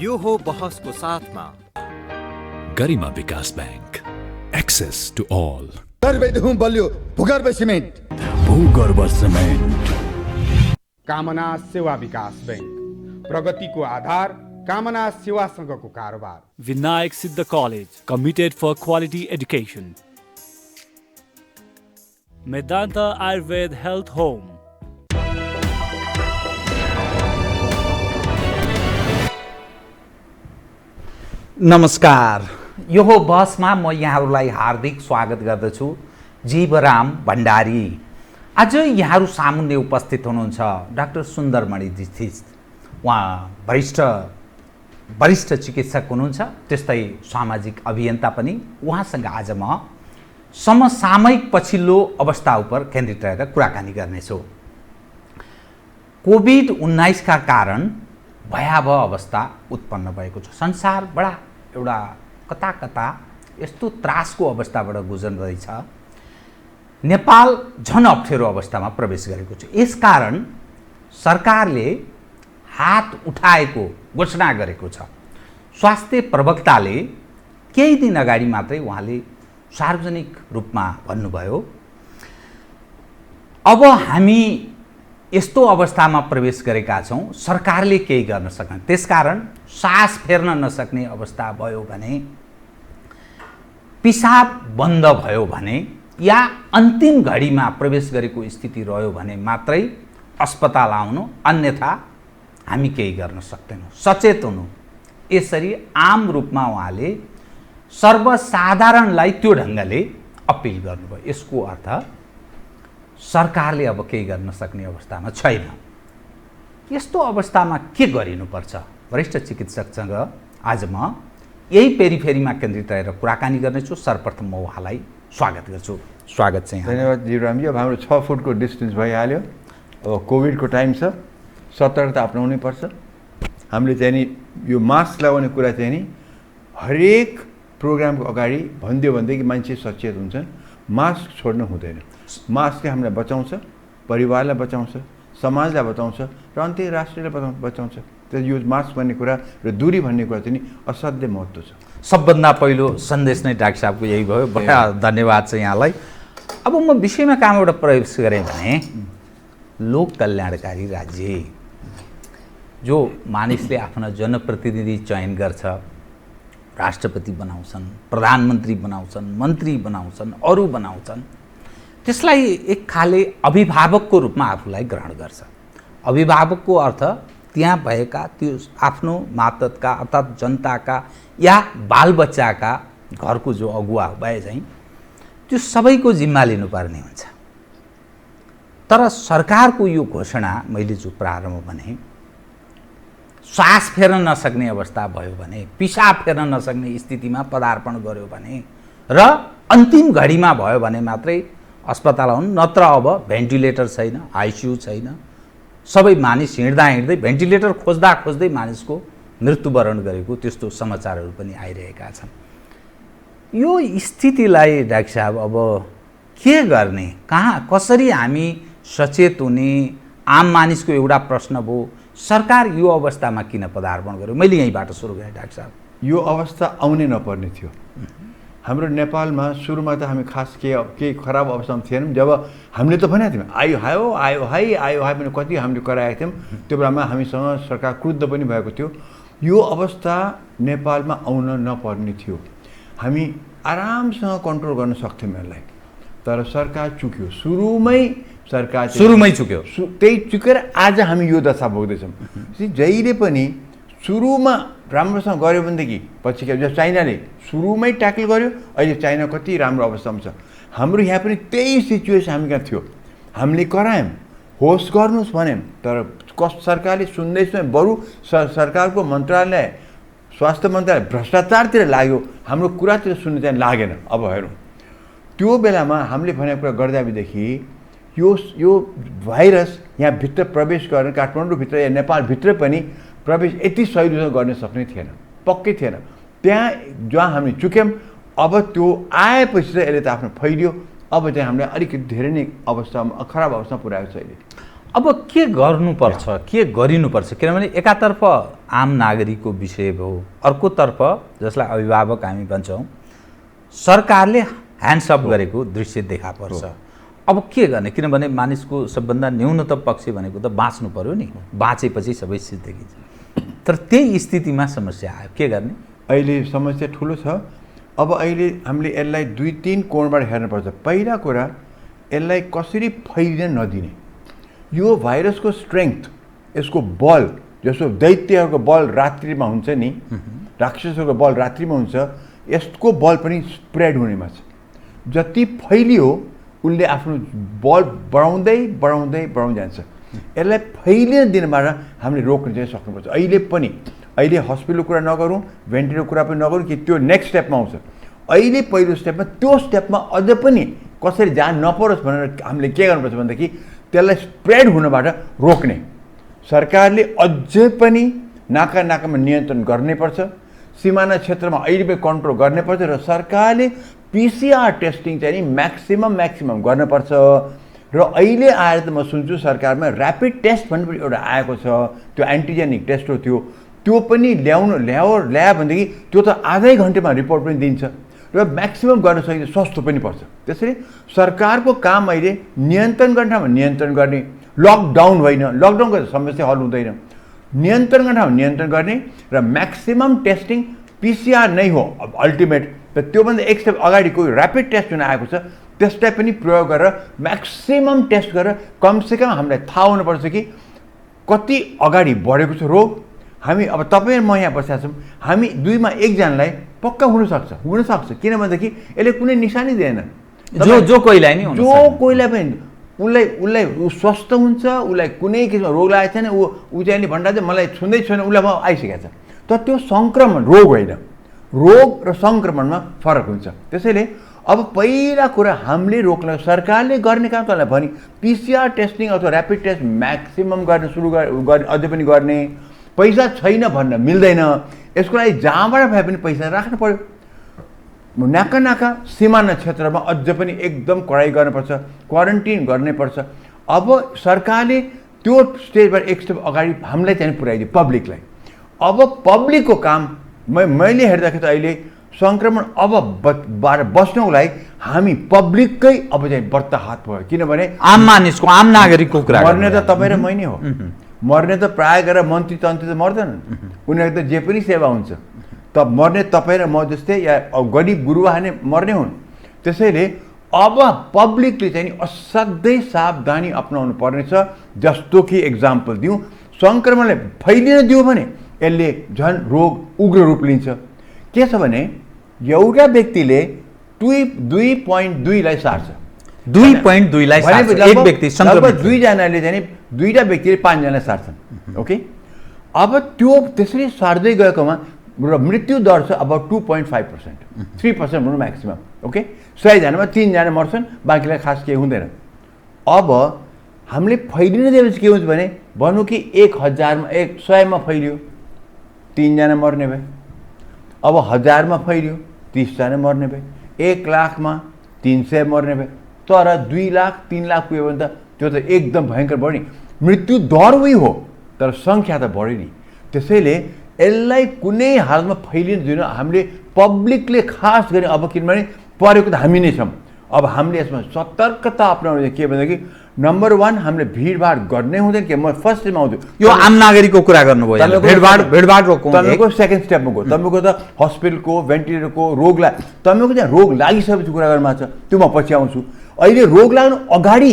यो हो बहसको साथमा गरिमा विकास बैंक, एक्सेस टु ऑल। गर्भेदुम बलियो भूगर्भ सिमेन्ट, भूगर्भ सिमेन्ट। कामना सेवा विकास बैंक, प्रगतिको आधार कामना सेवासँगको कारोबार। Vinayak Siddha college, committed for quality education. Medanta Ayurveda health home. नमस्कार, यो हो बसमा म यहाँहरूलाई हार्दिक स्वागत गर्दछु। जीवराम भण्डारी। आज यहाँहरू सामुन्ने उपस्थित हुनुहुन्छ डाक्टर सुन्दरमणि दीक्षित। उहाँ वरिष्ठ चिकित्सक हुनुहुन्छ, त्यस्तै सामाजिक अभियन्ता पनि। उहाँसँग आज म समसामयिक पछिल्लो अवस्था उप केन्द्रित रहेर कुराकानी गर्नेछु। कोभिड-19 का कारण भयावह अवस्था उत्पन्न भएको छ। संसार बडा एउटा कता कता यस्तो त्रासको अवस्थाबाट गुज्रिँदैछ। नेपाल झन अप्ठ्यारो अवस्थामा प्रवेश गरेको छ। यसकारण सरकारले हात उठाएको घोषणा गरेको छ। स्वास्थ्य प्रवक्ताले केही दिन अगाडि मात्रै उहाँले सार्वजनिक रूपमा भन्नुभयो, अब हामी यस्तो अवस्थामा प्रवेश गरेका छौँ, सरकारले केही गर्न सक्दैन। त्यसकारण सास फेर्न नसक्ने अवस्था भयो भने, पिसाब बन्द भयो भने, या अन्तिम घडीमा प्रवेश गरेको स्थिति रह्यो भने मात्रै अस्पताल आउनु, अन्यथा हामी केही गर्न सक्दैनौँ। सचेत हुनु। यसरी आम रूपमा उहाँले सर्वसाधारणलाई त्यो ढङ्गले अपिल गर्नुभयो। यसको अर्थ सरकारले अब केही गर्न सक्ने अवस्थामा छैन। यस्तो अवस्थामा के गरिनुपर्छ? वरिष्ठ चिकित्सकसँग आज म यही पेरिफेरीमा केन्द्रित रहेर कुराकानी गर्नेछु। सर्वप्रथम म उहाँलाई स्वागत गर्छु। स्वागत चाहिँ। धन्यवाद जीवरामजी। अब हाम्रो 6 फुटको डिस्टेन्स भइहाल्यो। अब कोभिडको टाइम छ, सतर्कता अपनाउनै पर्छ। हामीले चाहिँ नि यो मास्क लगाउने कुरा चाहिँ नि हरेक प्रोग्रामको अगाडि भनिदियो भनेदेखि मान्छे सचेत हुन्छन्। मास्क छोड्नु हुँदैन। मास्कले हामीलाई बचाउँछ, परिवारलाई बचाउँछ, समाजलाई बचाउँछ र अन्तर्राष्ट्रियलाई बचाउँछ। त्यो यो मास्क भन्ने कुरा र दूरी भन्ने कुरा चाहिँ नि असाध्यै महत्त्व छ। सबभन्दा पहिलो सन्देश नै डाक्टर साहबको यही भयो। बडा धन्यवाद छ यहाँलाई। अब म विषयमा कहाँबाट प्रवेश गरेँ भने, लोक कल्याणकारी राज्य जो मानिसले आफ्ना जनप्रतिनिधि चयन गर्छ, राष्ट्रपति बनाउँछन्, प्रधानमन्त्री बनाउँछन्, मन्त्री बनाउँछन्, अरू बनाउँछन्, त्यसलाई एक खाले अभिभावकको रूपमा आफूलाई ग्रहण गर्छ। अभिभावकको अर्थ त्यहाँ भएका त्यो आफ्नो मातहतका अर्थात् जनताका या बालबच्चाका घरको जो अगुवा भए चाहिँ त्यो सबैको जिम्मा लिनुपर्ने हुन्छ। तर सरकारको यो घोषणा मैले जो प्रारम्भ भने, सास फेर्न नसक्ने अवस्था भयो भने, पिसाब फेर्न नसक्ने स्थितिमा पदार्पण गर्यो भने र अन्तिम घडीमा भयो भने मात्रै अस्पताल आउनु, नत्र अब भेन्टिलेटर छैन, आइसियु छैन। सबै मानिस हिँड्दै भेन्टिलेटर खोज्दै मानिसको मृत्युवरण गरेको त्यस्तो समाचारहरू पनि आइरहेका छन्। यो स्थितिलाई डाक्टर साहब अब के गर्ने, कसरी हामी सचेत हुने? आम मानिसको एउटा प्रश्न भयो, सरकार यो अवस्थामा किन पदार्पण गर्यो? मैले यहीँबाट सुरु गरेँ डाक्टर साहब। यो अवस्था आउनै नपर्ने थियो। हाम्रो नेपालमा सुरुमा त हामी खास केही खराब अवस्थामा थिएनौँ। जब हामीले त भनेको थियौँ आयो हाई भने कति हामीले कराएका थियौँ। त्यो बेलामा हामीसँग सरकार क्रुद्ध पनि भएको थियो। यो अवस्था नेपालमा आउन नपर्ने थियो। हामी आरामसँग कन्ट्रोल गर्न सक्थ्यौँ यसलाई। तर सरकार चुक्यो। सुरुमै चुक्यो। त्यही चुकेर आज हामी यो दशा भोग्दैछौँ। जहिले पनि सुरुमा राम्रोसँग गऱ्यो भनेदेखि पछि जब चाइनाले सुरुमै ट्याकल गर्यो, अहिले चाइना कति राम्रो अवस्थामा छ। हाम्रो यहाँ पनि त्यही सिचुएसन हामी कहाँ थियो। हामीले करायौँ, होस् गर्नुहोस् भन्यौँ, तर सरकारले सुन्दैछ। बरु सरकारको मन्त्रालय, स्वास्थ्य मन्त्रालय भ्रष्टाचारतिर लाग्यो, हाम्रो कुरातिर सुन्नु चाहिँ लागेन। अब हेरौँ, त्यो बेलामा हामीले भनेको कुरा गर्दादेखि यो भाइरस यहाँभित्र प्रवेश गर्न, काठमाडौँभित्र या नेपालभित्र पनि प्रवेश यति सहिलोसँग गर्न सक्ने थिएन, पक्कै थिएन। त्यहाँ जहाँ हामी चुक्यौँ, अब त्यो आएपछि चाहिँ यसले त आफ्नो फैलियो। अब चाहिँ हामीलाई अलिकति धेरै नै अवस्थामा खराब अवस्थामा पुर्याएको छ अहिले। अब के गर्नुपर्छ, के गरिनुपर्छ? किनभने एकातर्फ आम नागरिकको विषय भयो, अर्कोतर्फ जसलाई अभिभावक हामी भन्छौँ, सरकारले ह्यान्ड्सअप गरेको दृश्य देखा पर्छ। अब के गर्ने, किनभने मानिसको सबभन्दा न्यूनतम पक्ष भनेको त बाँच्नु पर्यो नि, बाँचेपछि सबै चिज देखिन्छ। तर त्यही स्थितिमा समस्या आयो, के गर्ने? अहिले समस्या ठुलो छ। अब अहिले हामीले यसलाई 2-3 कोणबाट हेर्नुपर्छ। पहिला कुरा, यसलाई कसरी फैलिन नदिने। यो भाइरसको स्ट्रेङ्थ, यसको बल, जस्तो दैत्यहरूको बल रात्रिमा हुन्छ नि, राक्षसहरूको बल रात्रिमा हुन्छ, यसको बल पनि स्प्रेड हुनेमा छ। जति फैलियो उसले आफ्नो बल बढाउँदै बढाउँदै बढाउँदै जान्छ। यसलाई फैलिन दिनबाट हामीले रोक्न चाहिँ सक्नुपर्छ। अहिले हस्पिटलको कुरा नगरौँ, भेन्टिलेटरको कुरा पनि नगरौँ कि त्यो नेक्स्ट स्टेपमा आउँछ। अहिले पहिलो स्टेपमा, त्यो स्टेपमा अझ पनि कसरी जान नपरोस् भनेर हामीले के गर्नुपर्छ भनेदेखि त्यसलाई स्प्रेड हुनबाट रोक्ने। सरकारले अझै पनि नाकामा नियन्त्रण गर्नैपर्छ। सिमाना क्षेत्रमा अहिले पनि कन्ट्रोल गर्नैपर्छ र सरकारले PCR टेस्टिङ चाहिँ नि म्याक्सिमम गर्नुपर्छ। र अहिले आएर त म सुन्छु सरकारमा ऱ्यापिड टेस्ट भन्ने पनि एउटा आएको छ, त्यो एन्टिजेनिक टेस्ट हो, त्यो पनि ल्यायो भनेदेखि त्यो त आधै घन्टामा रिपोर्ट पनि दिन्छ र म्याक्सिमम गर्न सकिन्छ, सस्तो पनि पर्छ। त्यसरी सरकारको काम अहिले नियन्त्रण गर्ने ठाउँमा नियन्त्रण गर्ने, लकडाउन होइन, लकडाउन गरेर समस्या हल हुँदैन, नियन्त्रण गर्ने ठाउँमा नियन्त्रण गर्ने र म्याक्सिमम टेस्टिङ PCR नै हो अल्टिमेट। र त्योभन्दा एक स्टेप अगाडि कोही ऱ्यापिड टेस्ट जुन आएको छ त्यसलाई पनि प्रयोग गरेर म्याक्सिमम टेस्ट गरेर कमसेकम हामीलाई थाहा हुनुपर्छ कि कति अगाडि बढेको छ रोग। हामी अब तपाईँ र म यहाँ बसेका छौँ, हामी दुईमा एकजनालाई पक्का हुनसक्छ किनभनेदेखि यसले कुनै निशानी दिएन। जो कोहीलाई नि जो कोहीलाई पनि उसलाई स्वस्थ हुन्छ, उसलाई कुनै किसिमको रोग लागेको छैन, ऊ चाहिँ नि भन्दा चाहिँ मलाई छुँदै छैन, उसलाई म आइसकेको छ। तर त्यो सङ्क्रमण रोग होइन, रोग र सङ्क्रमणमा फरक हुन्छ। त्यसैले अब पहिला कुरा हामीले रोक्न, सरकारले गर्ने काम तँलाई भने PCR टेस्टिङ अथवा ऱ्यापिड टेस्ट म्याक्सिमम गर्न सुरु गर्ने, अझै पनि गर्ने। पैसा छैन भन्न मिल्दैन, यसको लागि जहाँबाट भए पनि पैसा राख्नु पर्यो। नाका सिमाना क्षेत्रमा अझ पनि एकदम कडाइ गर्नुपर्छ, क्वारेन्टिन गर्नैपर्छ। अब सरकारले त्यो स्टेजबाट एक स्टेप अगाडि हामीलाई चाहिँ पुर्याइदियो पब्लिकलाई। अब पब्लिकको काम मैले हेर्दाखेरि त अहिले सङ्क्रमण अब बस्नको लागि हामी पब्लिककै अब चाहिँ बढ्ता हात भयो। किनभने आम मानिसको, आम नागरिकको कुरा मर्ने त तपाईँ र मै नै हो, मर्ने त प्रायः गरेर मन्त्री तन्त्री त मर्दैनन्, उनीहरू त जे पनि सेवा हुन्छ। त मर्ने तपाईँ र म जस्तै या गरिब गुरुवा नै मर्ने हुन्। त्यसैले अब पब्लिकले चाहिँ असाध्यै सावधानी अपनाउनु पर्नेछ। जस्तो कि एक्जाम्पल दिउँ, सङ्क्रमणले फैलिन दियो भने यसले झन् रोग उग्र रूप लिन्छ। के छ भने एउटा व्यक्तिले 2.2लाई सार्छ, 2.2लाई सार्छ एक व्यक्ति सङ्क्रमित। दुईजनाले चाहिँ दुईवटा व्यक्तिले 5जनालाई सार्छन्। ओके, अब त्यो त्यसरी सार्दै गएकोमा र मृत्यु दर छ अब 2.5%, 3% भनौँ म्याक्सिमम। ओके, 100जनामा 3जना मर्छन्, बाँकीलाई खास केही हुँदैन। अब हामीले फैलिन दिएपछि के हुन्छ भने भनौँ कि 1000मा 100मा फैलियो 3जना मर्ने भए, अब 1000मा फैलियो 30जना मर्ने भए, 1 लाखमा 300 मर्ने भए। तर 2 लाख 3 लाख पुग्यो भने त त्यो त एकदम भयङ्कर बढ्यो नि। मृत्यु दर उही हो तर सङ्ख्या त बढ्यो नि। त्यसैले यसलाई कुनै हालमा फैलिन दिनु हामीले पब्लिकले खास गरी अब, किनभने परेको त हामी नै छौँ। अब हामीले यसमा सतर्कता अपनाउने के भनेदेखि नम्बर 1 हामीले भिडभाड गर्नै हुँदैन। कि म फर्स्टमा आउँछु, यो आम नागरिकको कुरा गर्नुभयो, भिडभाड रोक्नु। तपाईँको सेकेन्ड स्टेपमा गयो, तपाईँको त हस्पिटलको भेन्टिलेटरको रोगलाई, तपाईँको चाहिँ रोग लागिसकेपछि कुरा गर्नुमा छ, त्यो म पछि आउँछु। अहिले रोग लाग्नु अगाडि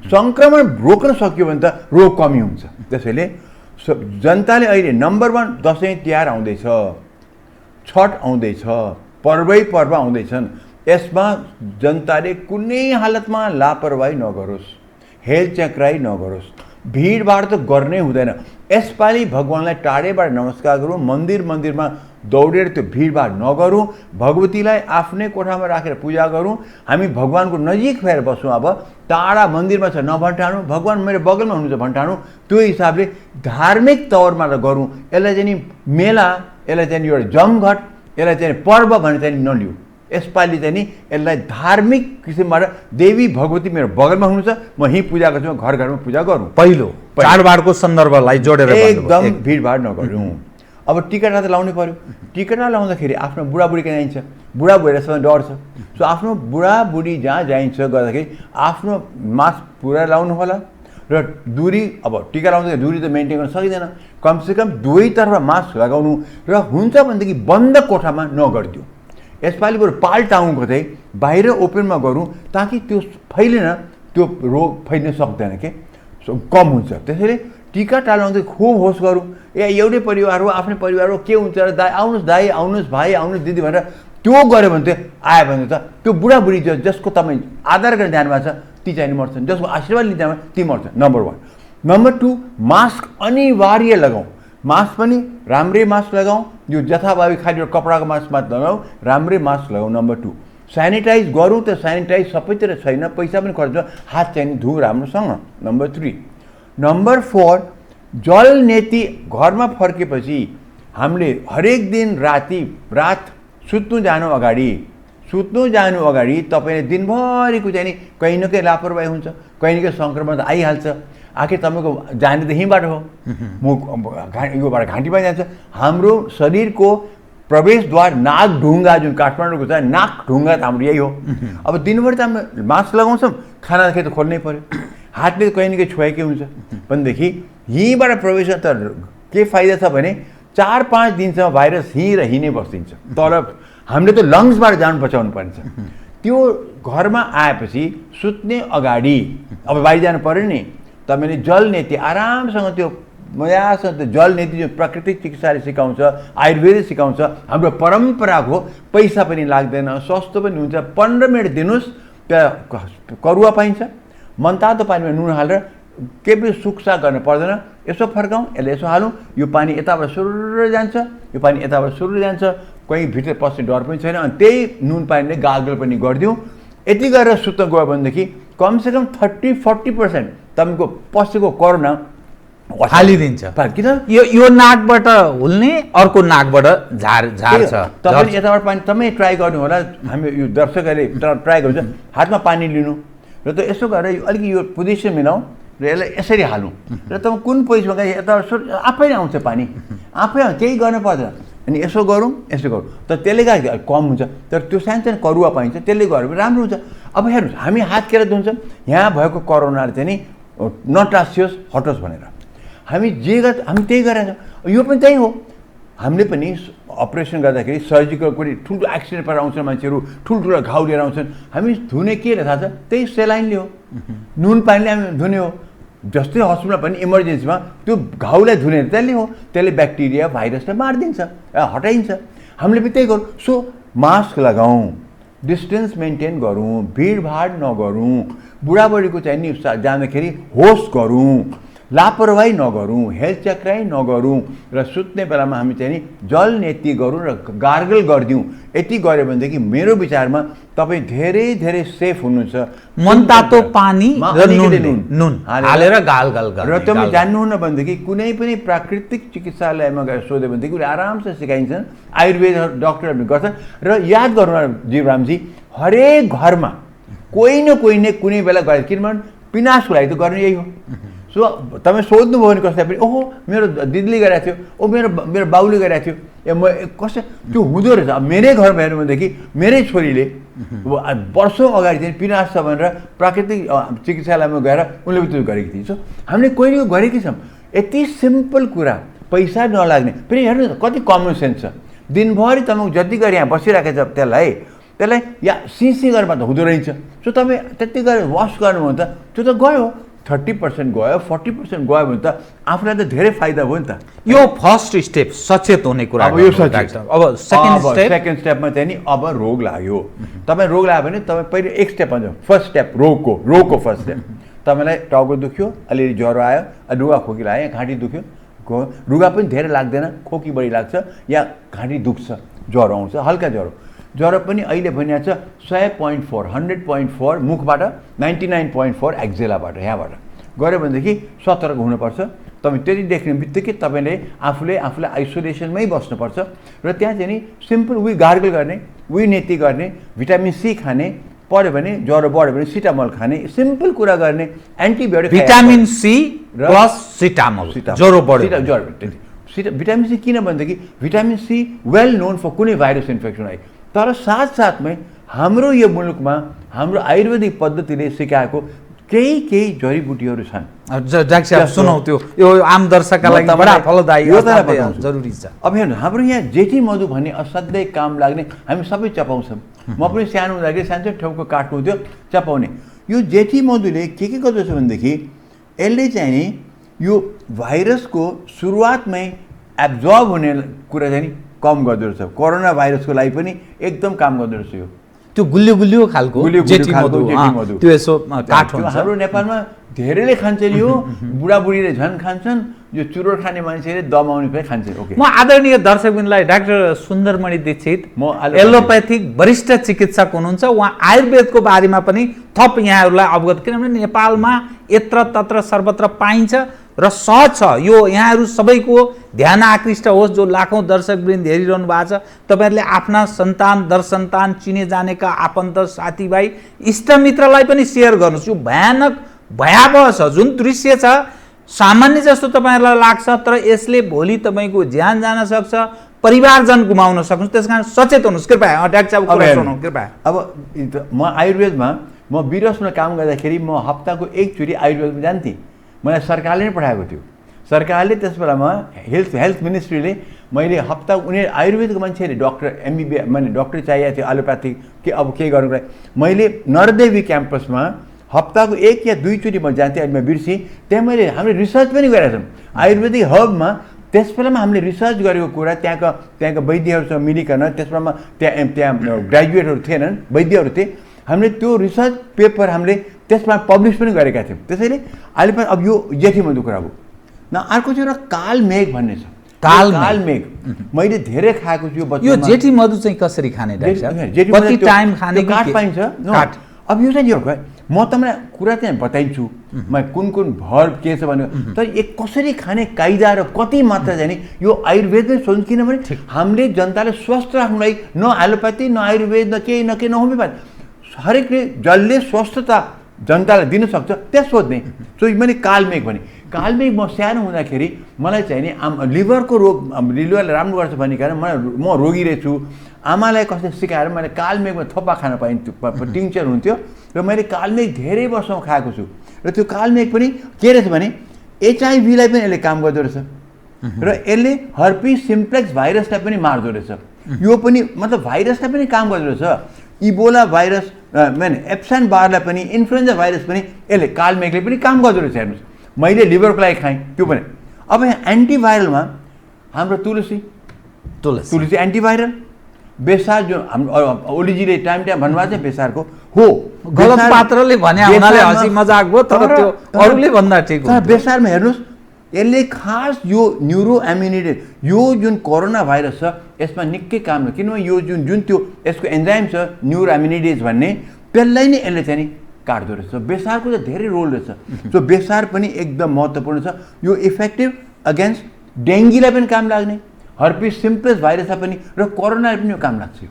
सङ्क्रमण रोक्न सक्यो भने त रोग कमी हुन्छ। त्यसैले जनताले अहिले नम्बर 1 दसैँ तिहार आउँदैछ, छठ आउँदैछ, पर्व आउँदैछन्, यसमा जनताले कुनै हालतमा लापरवाही नगरोस्, हेलचक्राइ नगरोस्, भिडभाड त गर्नै हुँदैन। यसपालि भगवान्लाई टाढेबाट नमस्कार गरौँ, मन्दिरमा दौडेर त्यो भिडभाड नगरौँ, भगवतीलाई आफ्नै कोठामा राखेर पूजा गरौँ, हामी भगवान्को नजिक भएर बसौँ। अब टाढा मन्दिरमा छ नभन्टानु, भगवान् मेरो बगलमा हुनुहुन्छ भन्टानु। त्यो हिसाबले धार्मिक तौरमा त गरौँ। यसलाई चाहिँ नि मेला, यसलाई चाहिँ एउटा जमघट, यसलाई चाहिँ पर्व भनेर चाहिँ नलिऊ। यसपालि चाहिँ नि यसलाई धार्मिक किसिमबाट देवी भगवती मेरो बगलमा हुनुहुन्छ, म यहीँ पूजा गर्छु, घर घरमा पूजा गरौँ। पहिलो चाडबाडको सन्दर्भलाई जोडेर एकदम भिडभाड नगरौँ। अब टिकटमा त लाउनै पर्यो। टिकटमा लाउँदाखेरि आफ्नो बुढाबुढी कहाँ जाइन्छ, बुढाबुढीसँग डर छ। सो आफ्नो बुढाबुढी जहाँ जाइन्छ गर्दाखेरि आफ्नो मास्क पुरा लाउनु होला र दूरी, अब टिका लाउँदाखेरि दूरी त मेन्टेन गर्न सकिँदैन, कमसेकम दुवैतर्फ मास्क लगाउनु र हुन्छ भनेदेखि बन्द कोठामा नगरिदियो। यसपालि बरु पाल्टाउँ कतै बाहिर ओपनमा गरौँ ताकि त्यो फैलेन, त्यो रोग फैल्न सक्दैन के, कम हुन्छ। त्यसैले टिका टालाउँदै खुब होस गरौँ। एउटै परिवार हो, आफ्नै परिवार हो, के हुन्छ र दाई आउनुहोस् भाइ आउनुहोस् दिदी भनेर त्यो गऱ्यो भने चाहिँ आयो भने त त्यो बुढाबुढी जसको तपाईँ आदर गर्ने ध्यानमा छ ती चाहिँ मर्छन्, जसको आशीर्वाद लिने ध्यानमा ती मर्छन्। नम्बर 1। नम्बर 2, मास्क अनिवार्य लगाउँ। मास्क पनि राम्रै मास्क लगाउँ, यो जथाभावी खाली कपडाको मास्क मात्र लगाउँ, राम्रै मास्क लगाउँ। नम्बर 2, सेनिटाइज गरौँ त सेनिटाइज सबैतिर छैन, पैसा पनि खर्च, हात चाहिँ धुँ राम्रोसँग। नम्बर 3। नम्बर 4, जलनेती घरमा फर्केपछि हामीले हरेक दिन रात सुत्नु जानु अगाडि तपाईँले दिनभरिको चाहिँ नि कहीँ न कहीँ लापरवाही हुन्छ, कहीँ न कहीँ सङ्क्रमण त आइहाल्छ। आखिर तपाईँको जाने त यहीँबाट हो, योबाट घाँटीमा जान्छ। हाम्रो शरीरको प्रवेशद्वार नाक ढुङ्गा जुन काठमाडौँको छ, नाक ढुङ्गा त हाम्रो यही हो। अब दिनभरि त हामी मास्क लगाउँछौँ, खानाखेरि त खोल्नै पऱ्यो, हातले कहीँ न कहीँ छुवाएकै हुन्छ भनेदेखि यहीँबाट प्रवेश त के फाइदा छ भने 4-5 दिनसम्म भाइरस हिँडै बस्दिन्छ। तर हामीले त लङ्सबाट जानु बचाउनु पर्छ। त्यो घरमा आएपछि सुत्ने अगाडि अब बाहिर जानु पऱ्यो नि, तपाईँले जलनेती आरामसँग त्यो मजासँग त्यो जलनेती जो प्राकृतिक चिकित्साले सिकाउँछ, आयुर्वेदले सिकाउँछ, हाम्रो परम्पराको, पैसा पनि लाग्दैन, सस्तो पनि हुन्छ। 15 मिनट दिनुहोस्, त्यहाँ करुवा पाइन्छ, मनतातो पानीमा नुन हालेर के पनि सुक्सा गर्न पर्दैन। यसो फर्काउँ, यसले यसो हालौँ, यो पानी यताबाट सुरु जान्छ, यो पानी यताबाट सुरु जान्छ, कहीँ भित्र पस्ने डर पनि छैन। अनि त्यही नुन पानीले गार्गल पनि गरिदिउँ। यति गरेर सुत्न गयो भनेदेखि कमसेकम 30-40% तपाईँको पसेको कोरोना हालिदिन्छ। किन यो नाकबाट हुल्ने, अर्को नाकबाट झार्छ। तपाईँले यताबाट पानी तपाईँ ट्राई गर्नु होला। हामी यो दर्शकहरूले ट्राई गर्छ, हातमा पानी लिनु र त यसो गरेर अलिकति यो पोजिसन मिलाउँ र यसलाई यसरी हालौँ र तपाईँ कुन पोजिसनमा गए यताबाट आफै नै आउँछ पानी, आफै आउँछ, केही गर्नु पर्दैन। अनि यसो गरौँ, यसो गरौँ, तर त्यसले गर्दा कम हुन्छ। तर त्यो सानो करुवा पाइन्छ, त्यसले गर्यो भने राम्रो हुन्छ। अब हेर्नुहोस्, हामी हात केरा धुन्छौँ, यहाँ भएको कोरोनाले चाहिँ नि नटासियोस्, हटोस् भनेर हामी जे हामी त्यही गरेर छौँ। यो पनि त्यही हो। हामीले पनि अपरेसन गर्दाखेरि सर्जिकल कुनै ठुल्ठुलो एक्सिडेन्ट भएर आउँछन् मान्छेहरू, ठुल्ठुलो घाउ लिएर आउँछन्, हामी धुने के थाहा छ, त्यही सेलाइनले हो, नुन पानीले हामी धुने हो। जस्तै हस्पिटलमा पनि इमर्जेन्सीमा त्यो घाउलाई धुने त्यसले हो, त्यसले ब्याक्टेरिया भाइरसलाई मारिदिन्छ, हटाइन्छ। हामीले पनि त्यही गरौँ। सो मास्क लगाउँ, डिस्टेन्स मेन्टेन गरौँ, भिडभाड नगरौँ, बुढाबुढीको चाहिँ नि जाँदाखेरि होस गरौँ, लापरवाही नगरौँ, हेलचक्राइ नगरौँ र सुत्ने बेलामा हामी चाहिँ नि जलनेती गरौँ र गार्गल गरिदिउँ। यति गऱ्यो भनेदेखि मेरो विचारमा तपाईँ धेरै धेरै सेफ हुनुहुन्छ। मनतातो पानी र नुन हालेर गार्गल र तपाईँ जान्नुहुन्न भनेदेखि कुनै पनि प्राकृतिक चिकित्सालयमा गएर सोध्यो भनेदेखि उसले आरामसे सिकाइन्छन्, आयुर्वेद डक्टरहरूले गर्छन्। र याद गर्नु जीवरामजी, हरेक घरमा कोही न कुनै बेला गएर, किनभने पिनासको लागि त गर्नु यही हो। सो तपाईँ सोध्नुभयो भने कसैलाई पनि, ओहो मेरो दिदीले गरेको थियो, ओ मेरो बाउले गरेको थियो, म कसै त्यो हुँदो रहेछ। अब मेरै घरमा हेर्नु भनेदेखि मेरै छोरीले वर्षौँ अगाडि चाहिँ पिनास छ भनेर प्राकृतिक चिकित्सालयमा गएर उनले त्यो गरेकी थिए। सो हामीले कोही न गरेकै छौँ। यति सिम्पल कुरा, पैसा नलाग्ने। फेरि हेर्नु न कति कमन सेन्स छ। दिनभरि तपाईँको जति गरी यहाँ बसिरहेको छ त्यसलाई या सिसी गरेर त हुँदो रहेछ। सो तपाईँ त्यति गरेर वास गर्नुभयो भने त त्यो त गयो, 30% गयो, 40% गयो भने त आफूलाई त धेरै फाइदा भयो नि त। यो फर्स्ट स्टेप सचेत हुने कुरा। अब यो सचेत। अब सेकेन्ड स्टेपमा चाहिँ नि अब रोग लाग्यो, तपाईँ रोग लाग्यो भने तपाईँ पहिले एक स्टेप भन्छ, फर्स्ट स्टेप रोगको फर्स्ट स्टेप। तपाईँलाई टाउको दुख्यो, अलिअलि ज्वरो आयो, रुगा खोकी लाग्यो, घाँटी दुख्यो, रुगा पनि धेरै लाग्दैन, खोकी बढी लाग्छ या घाँटी दुख्छ, ज्वरो आउँछ, हल्का ज्वरो पनि अहिले भनिएको छ 100.4 मुखबाट, 99.4 एक्जेलाबाट, यहाँबाट गऱ्यो भनेदेखि सतर्क हुनुपर्छ। तपाईँ त्यति देख्ने बित्तिकै तपाईँले आफूलाई आइसोलेसनमै बस्नुपर्छ र त्यहाँ चाहिँ नि सिम्पल गार्गल गर्ने, नेती गर्ने, भिटामिन सी खाने, पऱ्यो भने ज्वरो बढ्यो भने सिटामल खाने, सिम्पल कुरा गर्ने, antibiotic vitamin C plus Cetamol, ज्वरो बढ्यो त्यति भिटामिन सी किन भनेदेखि vitamin C well known for कुनै भाइरस इन्फेक्सन है। तर साथसाथमै हाम्रो यो मुलुकमा हाम्रो आयुर्वेदिक पद्धतिले सिकाएको केही जडीबुटीहरू छन्। डाक्टर साहब सुनौ त्यो यो आम दर्शकका लागि बडा फलदायी जरुरी छ। अब हेर्नु हाम्रो यहाँ जेठी मधु भन्ने असाध्यै काम लाग्ने हामी सबै चपाउँछौँ। म पनि सानो हुँदाखेरि सानो ठाउँको काट्नु हुन्थ्यो चपाउने। यो जेठी मधुले के गर्दछ भनेदेखि यसले चाहिँ नि यो भाइरसको सुरुवातमै एब्जर्ब हुने कुरा चाहिँ नि कम गर्दो रहेछ। कोरोना भाइरसको लागि पनि एकदम काम गर्दो रहेछ यो। त्यो गुलियो खालको जेठी मधु त्यो यसो काठ हुन्छ। हाम्रो नेपालमा धेरैले खान्छन् यो, बुढाबुढीले झन् खान्छन्, यो चुरोट खाने मान्छेले दमाउने पनि खान्छन्। ओके, म आदरणीय दर्शकबिनलाई डाक्टर सुन्दरमणि दीक्षित एलोप्याथिक वरिष्ठ चिकित्सक हुनुहुन्छ। उहाँ आयुर्वेदको बारेमा पनि थप यहाँहरूलाई अवगत, किनभने नेपालमा यत्र तत्र सर्वत्र पाइन्छ र सहज छ। यो यहाँहरू सबैको ध्यान आकृष्ट होस्, जो लाखौँ दर्शकवृन्द हेरिरहनु भएको छ। तपाईँहरूले आफ्ना सन्तान, दर सन्तान, चिने जानेका आफन्त, साथीभाइ, इष्टमित्रलाई पनि सेयर गर्नुहोस्। यो भयानक भयावह छ, जुन दृश्य छ सामान्य जस्तो तपाईँहरूलाई लाग्छ, तर यसले भोलि तपाईँको ज्यान जान सक्छ, परिवारजन गुमाउन सक्नुहुन्छ। त्यस कारण सचेत हुनुहोस् कृपया। डाक्टर साहब कुरा सुनौ कृपया। अब म आयुर्वेदमा म बिरसमा काम गर्दाखेरि म हप्ताको एकचोटि आयुर्वेदमा जान्थेँ। मलाई सरकारले नै पठाएको थियो। सरकारले त्यस बेलामा हेल्थ मिनिस्ट्रीले मैले हप्ता उनीहरू आयुर्वेदको मान्छेहरूले डक्टर MBBS मैले डक्टर चाहिएको थियो एलोप्याथिक के अब के गर्नुको लागि मैले नरदेवी क्याम्पसमा हप्ताको 1 या 2 चोटि म जान्थेँ। अहिले म बिर्सेँ। त्यहाँ मैले हामीले रिसर्च पनि गरेका छौँ आयुर्वेदिक हबमा। त्यस बेलामा हामीले रिसर्च गरेको कुरा त्यहाँका वैद्यहरूसँग मिलिकन, त्यस बेलामा त्यहाँ ग्रेजुएटहरू थिएनन्, वैद्यहरू थिए। हामीले त्यो रिसर्च पेपर हामीले त्यसमा पब्लिस पनि गरेका थियौँ। त्यसैले अहिले पनि अब यो जेठी मधु कुरा हो न। अर्को चाहिँ एउटा कालमेघ भन्ने छ। कालमेघ मैले धेरै खाएको छु। यो जेठी मधु चाहिँ कसरी खाने डाक्टर साहब? कति टाइम खाने? काठ पाइन्छ काठ। अब यो चाहिँ यो म तपाईँलाई कुरा चाहिँ बताइन्छु म कुन भर के छ भने। तर एक कसरी खाने कायदा र कति मात्रा चाहिँ नि यो आयुर्वेदमै सोच्नु। किनभने हामीले जनतालाई स्वस्थ राख्नुलाई न एलोप्याथी न आयुर्वेद न के न होमियोप्याथी हरेकले जसले स्वस्थता जनतालाई दिन सक्छ त्यहाँ सोध्ने। सो मैले कालमेघ भने कालमेघ म सानो हुँदाखेरि मलाई चाहिँ नि लिभरको रोग लिभरले राम्रो गर्छ भन्ने कारण म रोगी रहेछु। आमालाई कसले सिकाएर मैले कालमेघमा थोपा खान पाइन्थ्यो, टिङ्चर हुन्थ्यो र मैले कालमेघ धेरै वर्षमा खाएको छु। र त्यो कालमेघ पनि के रहेछ भने HIV-लाई पनि यसले काम गर्दो रहेछ र यसले हर्पिस सिम्प्लेक्स भाइरसलाई पनि मार्दो रहेछ। यो पनि मतलब भाइरसलाई पनि काम गर्दो रहेछ। इबोला भाइरस एप्सन बारलाई पनि, इन्फ्लुएन्जा भाइरस पनि यसले कालमेघले पनि काम गर्दो रहेछ। हेर्नुहोस् मैले लिभरको लागि खाएँ त्यो पनि। अब यहाँ एन्टिभाइरलमा हाम्रो तुलसी एन्टिभाइरल। बेसार जो हाम्रो ओलीजीले टाइम भन्नुभएको छ बेसारको हो, गलत पात्रले भने हुनाले हँसी मजाक भयो, तर त्यो अरूले भन्दा ठिक हो। बेसारमा हेर्नुहोस् यसले खास यो न्युरो इम्युनिटी यो जुन कोरोना भाइरस छ यसमा निकै काम हो। किनभने यो जुन त्यो यसको एन्जाइम छ न्युरो इम्युनिटेज भन्ने, त्यसलाई नै यसले चाहिँ नि काट्दो रहेछ। बेसारको त धेरै रोल रहेछ। सो बेसार पनि एकदम महत्त्वपूर्ण छ। यो इफेक्टिभ अगेन्स्ट डेङ्गीलाई पनि काम लाग्ने, हर्पिस सिम्प्लेक्स भाइरसलाई पनि र कोरोनालाई पनि यो काम लाग्छ। यो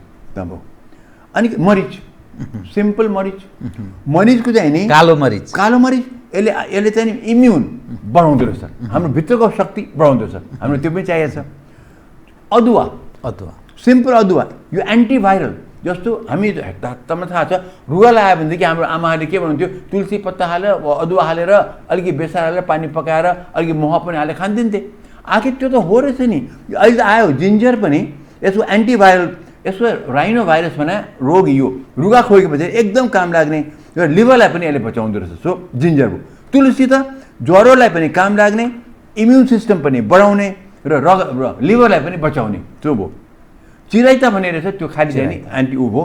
अनि मरिच, सिम्पल मरिचको चाहिँ नि कालो मरिच यसले चाहिँ इम्युन बढाउँदो रहेछ, हाम्रो भित्रको शक्ति बढाउँदो रहेछ। हाम्रो त्यो पनि चाहिएको छ। अदुवा सिम्पल अदुवा यो एन्टिभाइरल। जस्तो हामी तपाईँलाई थाहा छ रुगा लगायो भनेदेखि हाम्रो आमाहरूले के भन्नुहुन्थ्यो, तुलसी पत्ता हालेर अदुवा हालेर अलिकति बेसार हालेर पानी पकाएर अलिकति मह पनि हालेर खान्दिन्थे। आखिर त्यो त हो रहेछ नि। अहिले त आयो जिन्जर पनि, यसको एन्टिभाइरल, यसको राइनो भाइरस भने रोग यो रुगा खोकेको पछि एकदम काम लाग्ने र लिभरलाई पनि यसले बचाउँदो रहेछ। सो जिन्जर भयो। तुलसी त ज्वरोलाई पनि काम लाग्ने, इम्युन सिस्टम पनि बढाउने र लिभरलाई पनि बचाउने त्यो भयो। चिराइता भन्ने रहेछ त्यो खालि चाहिँ नि एन्टी ऊ भयो।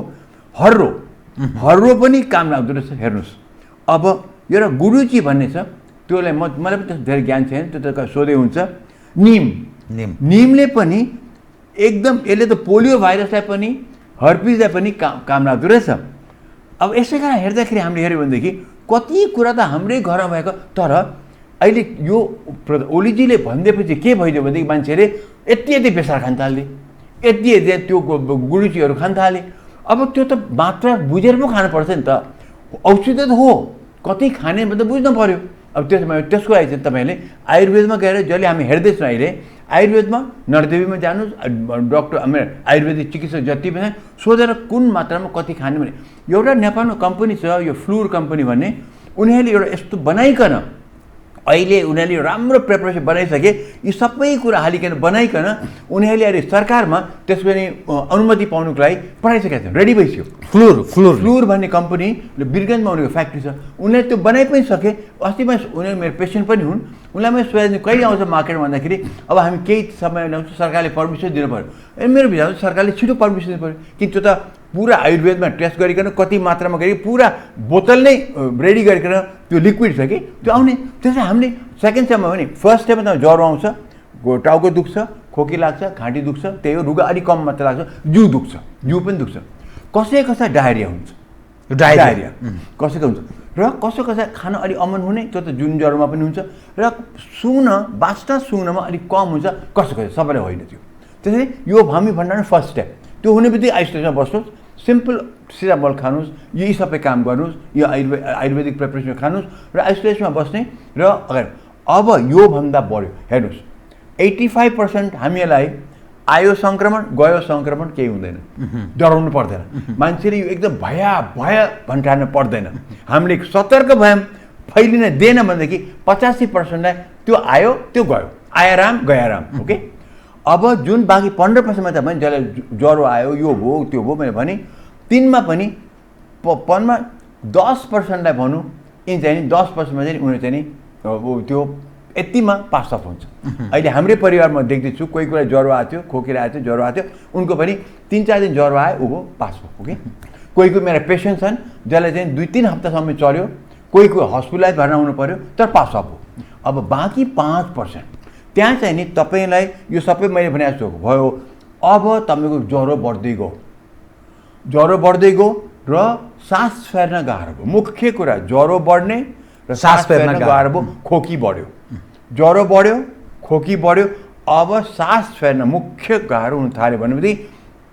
हर्रो पनि काम लाग्दो रहेछ। हेर्नुहोस् अब एउटा गुरुची भन्ने छ, त्योलाई मलाई पनि धेरै ज्ञान छैन, त्यो त सोधै हुन्छ। निमले पनि एकदम यसले त पोलियो भाइरसलाई पनि हर्पिसलाई पनि काम लाग्दो रहेछ। अब यसै कारण हेर्दाखेरि हामीले हेऱ्यो भनेदेखि कति कुरा त हाम्रै घरमा भएको, तर अहिले यो ओलीजीले भनिदिएपछि के भइदियो भनेदेखि मान्छेले यति बेसार खान थाल्ने, यति त्यो गुरुचीहरू खान थाले। अब त्यो त मात्रा बुझेर पो खानुपर्छ नि त। औषधि त हो, कति खाने त बुझ्नु पर्यो। अब त्यसको लागि चाहिँ तपाईँले आयुर्वेदमा गएर जहिले हामी हेर्दैछौँ अहिले आयुर्वेदमा नरदेवीमा जानुहोस्, डक्टर आयुर्वेदिक चिकित्सक जति पनि सोधेर कुन मात्रामा कति खाने भने एउटा नेपालमा कम्पनी छ यो फ्लुर कम्पनी भन्ने, उनीहरूले एउटा यस्तो बनाइकन अहिले उनीहरूले राम्रो प्रिपरेसन बनाइसके, यी सबै कुरा हालिकन बनाइकन उनीहरूले अहिले सरकारमा त्यसको नि अनुमति पाउनुको लागि पठाइसकेका छन्, रेडी भइसक्यो। फ्लुर भन्ने कम्पनी बिरगन्जमा उनीहरूको फ्याक्ट्री छ, उनीहरूले त्यो बनाइ पनि सके। अस्ति उनीहरू मेरो पेसेन्ट पनि हुन्, उनलाई मैले सोधेँ कहिले आउँछ मार्केट भन्दाखेरि अब हामी केही समय ल्याउँछ, सरकारले पर्मिसन दिनु पऱ्यो। मेरो विचारमा सरकारले छिटो पर्मिसन दिनु पऱ्यो, कि त्यो त पुरा आयुर्वेदमा टेस्ट गरिकन कति मात्रामा गरी पुरा बोतल नै रेडी गरिकन त्यो लिक्विड छ कि त्यो आउने। त्यसै हामीले सेकेन्ड स्टेपमा भने फर्स्ट स्टेपमा त ज्वरो आउँछ, टाउको दुख्छ, खोकी लाग्छ, घाँटी दुख्छ, त्यही हो, रुगा अलिक कम मात्रा लाग्छ, जिउ दुख्छ, जिउ पनि दुख्छ, कसै डायरिया हुन्छ, डायरिया कसैको हुन्छ, र कसै खाना अलिक अमन हुने, त्यो त जुन ज्वरोमा पनि हुन्छ, र बास्ना सुँग्नमा अलिक कम हुन्छ कसै सबैलाई होइन त्यो। त्यसैले यो हामी भन्दा फर्स्ट स्टेप त्यो हुने बित्तिकै आइसोलेसनमा बस्नुहोस्, सिम्पल सिरामल खानुहोस्, यही सबै काम गर्नुहोस्, यो आयुर्वेदिक प्रिपरेसन खानुहोस् र आइसोलेसनमा बस्ने। र अगर अब योभन्दा बढ्यो हेर्नुहोस्, 85% हामीलाई आयो सङ्क्रमण गयो सङ्क्रमण केही हुँदैन, डराउनु पर्दैन, मान्छेले यो एकदम भया भन्टार्नु पर्दैन। हामीले सतर्क भयौँ, फैलिन दिएन भनेदेखि 85%लाई त्यो आयो त्यो गयो, आयाराम गयाराम, ओके। अब जुन बाँकी 15%मा त भने जसलाई ज्वरो आयो यो भयो त्यो भयो मैले भने, तिनमा पनि 10%लाई भनौँ यिन चाहिँ नि 10%मा चाहिँ उनीहरू चाहिँ नि त्यो यतिमा पास अफ हुन्छ। अहिले हाम्रै परिवारमा देख्दैछु कोही कोही ज्वरो आएको थियो, खोकेर आएको थियो, ज्वरो आएको थियो, उनको पनि 3-4 दिन ज्वरो आयो ऊ पास भयो, ओके। कोही मेरा पेसेन्ट छन् जसलाई चाहिँ 2-3 हप्तासम्म चल्यो, कोही हस्पिटलाइज भर्ना हुनु पऱ्यो तर पास अफ हो। अब बाँकी 5% त्यहाँ चाहिँ नि तपाईँलाई यो सबै मैले भने जस्तो भयो। अब तपाईँको ज्वरो बढ्दै गयो र सास फेर्न गाह्रो भयो, मुख्य कुरा ज्वरो बढ्ने र सास फेर्न गाह्रो भयो, खोकी बढ्यो, ज्वरो बढ्यो, खोकी बढ्यो, अब सास फेर्न मुख्य गाह्रो हुन थाल्यो भनेपछि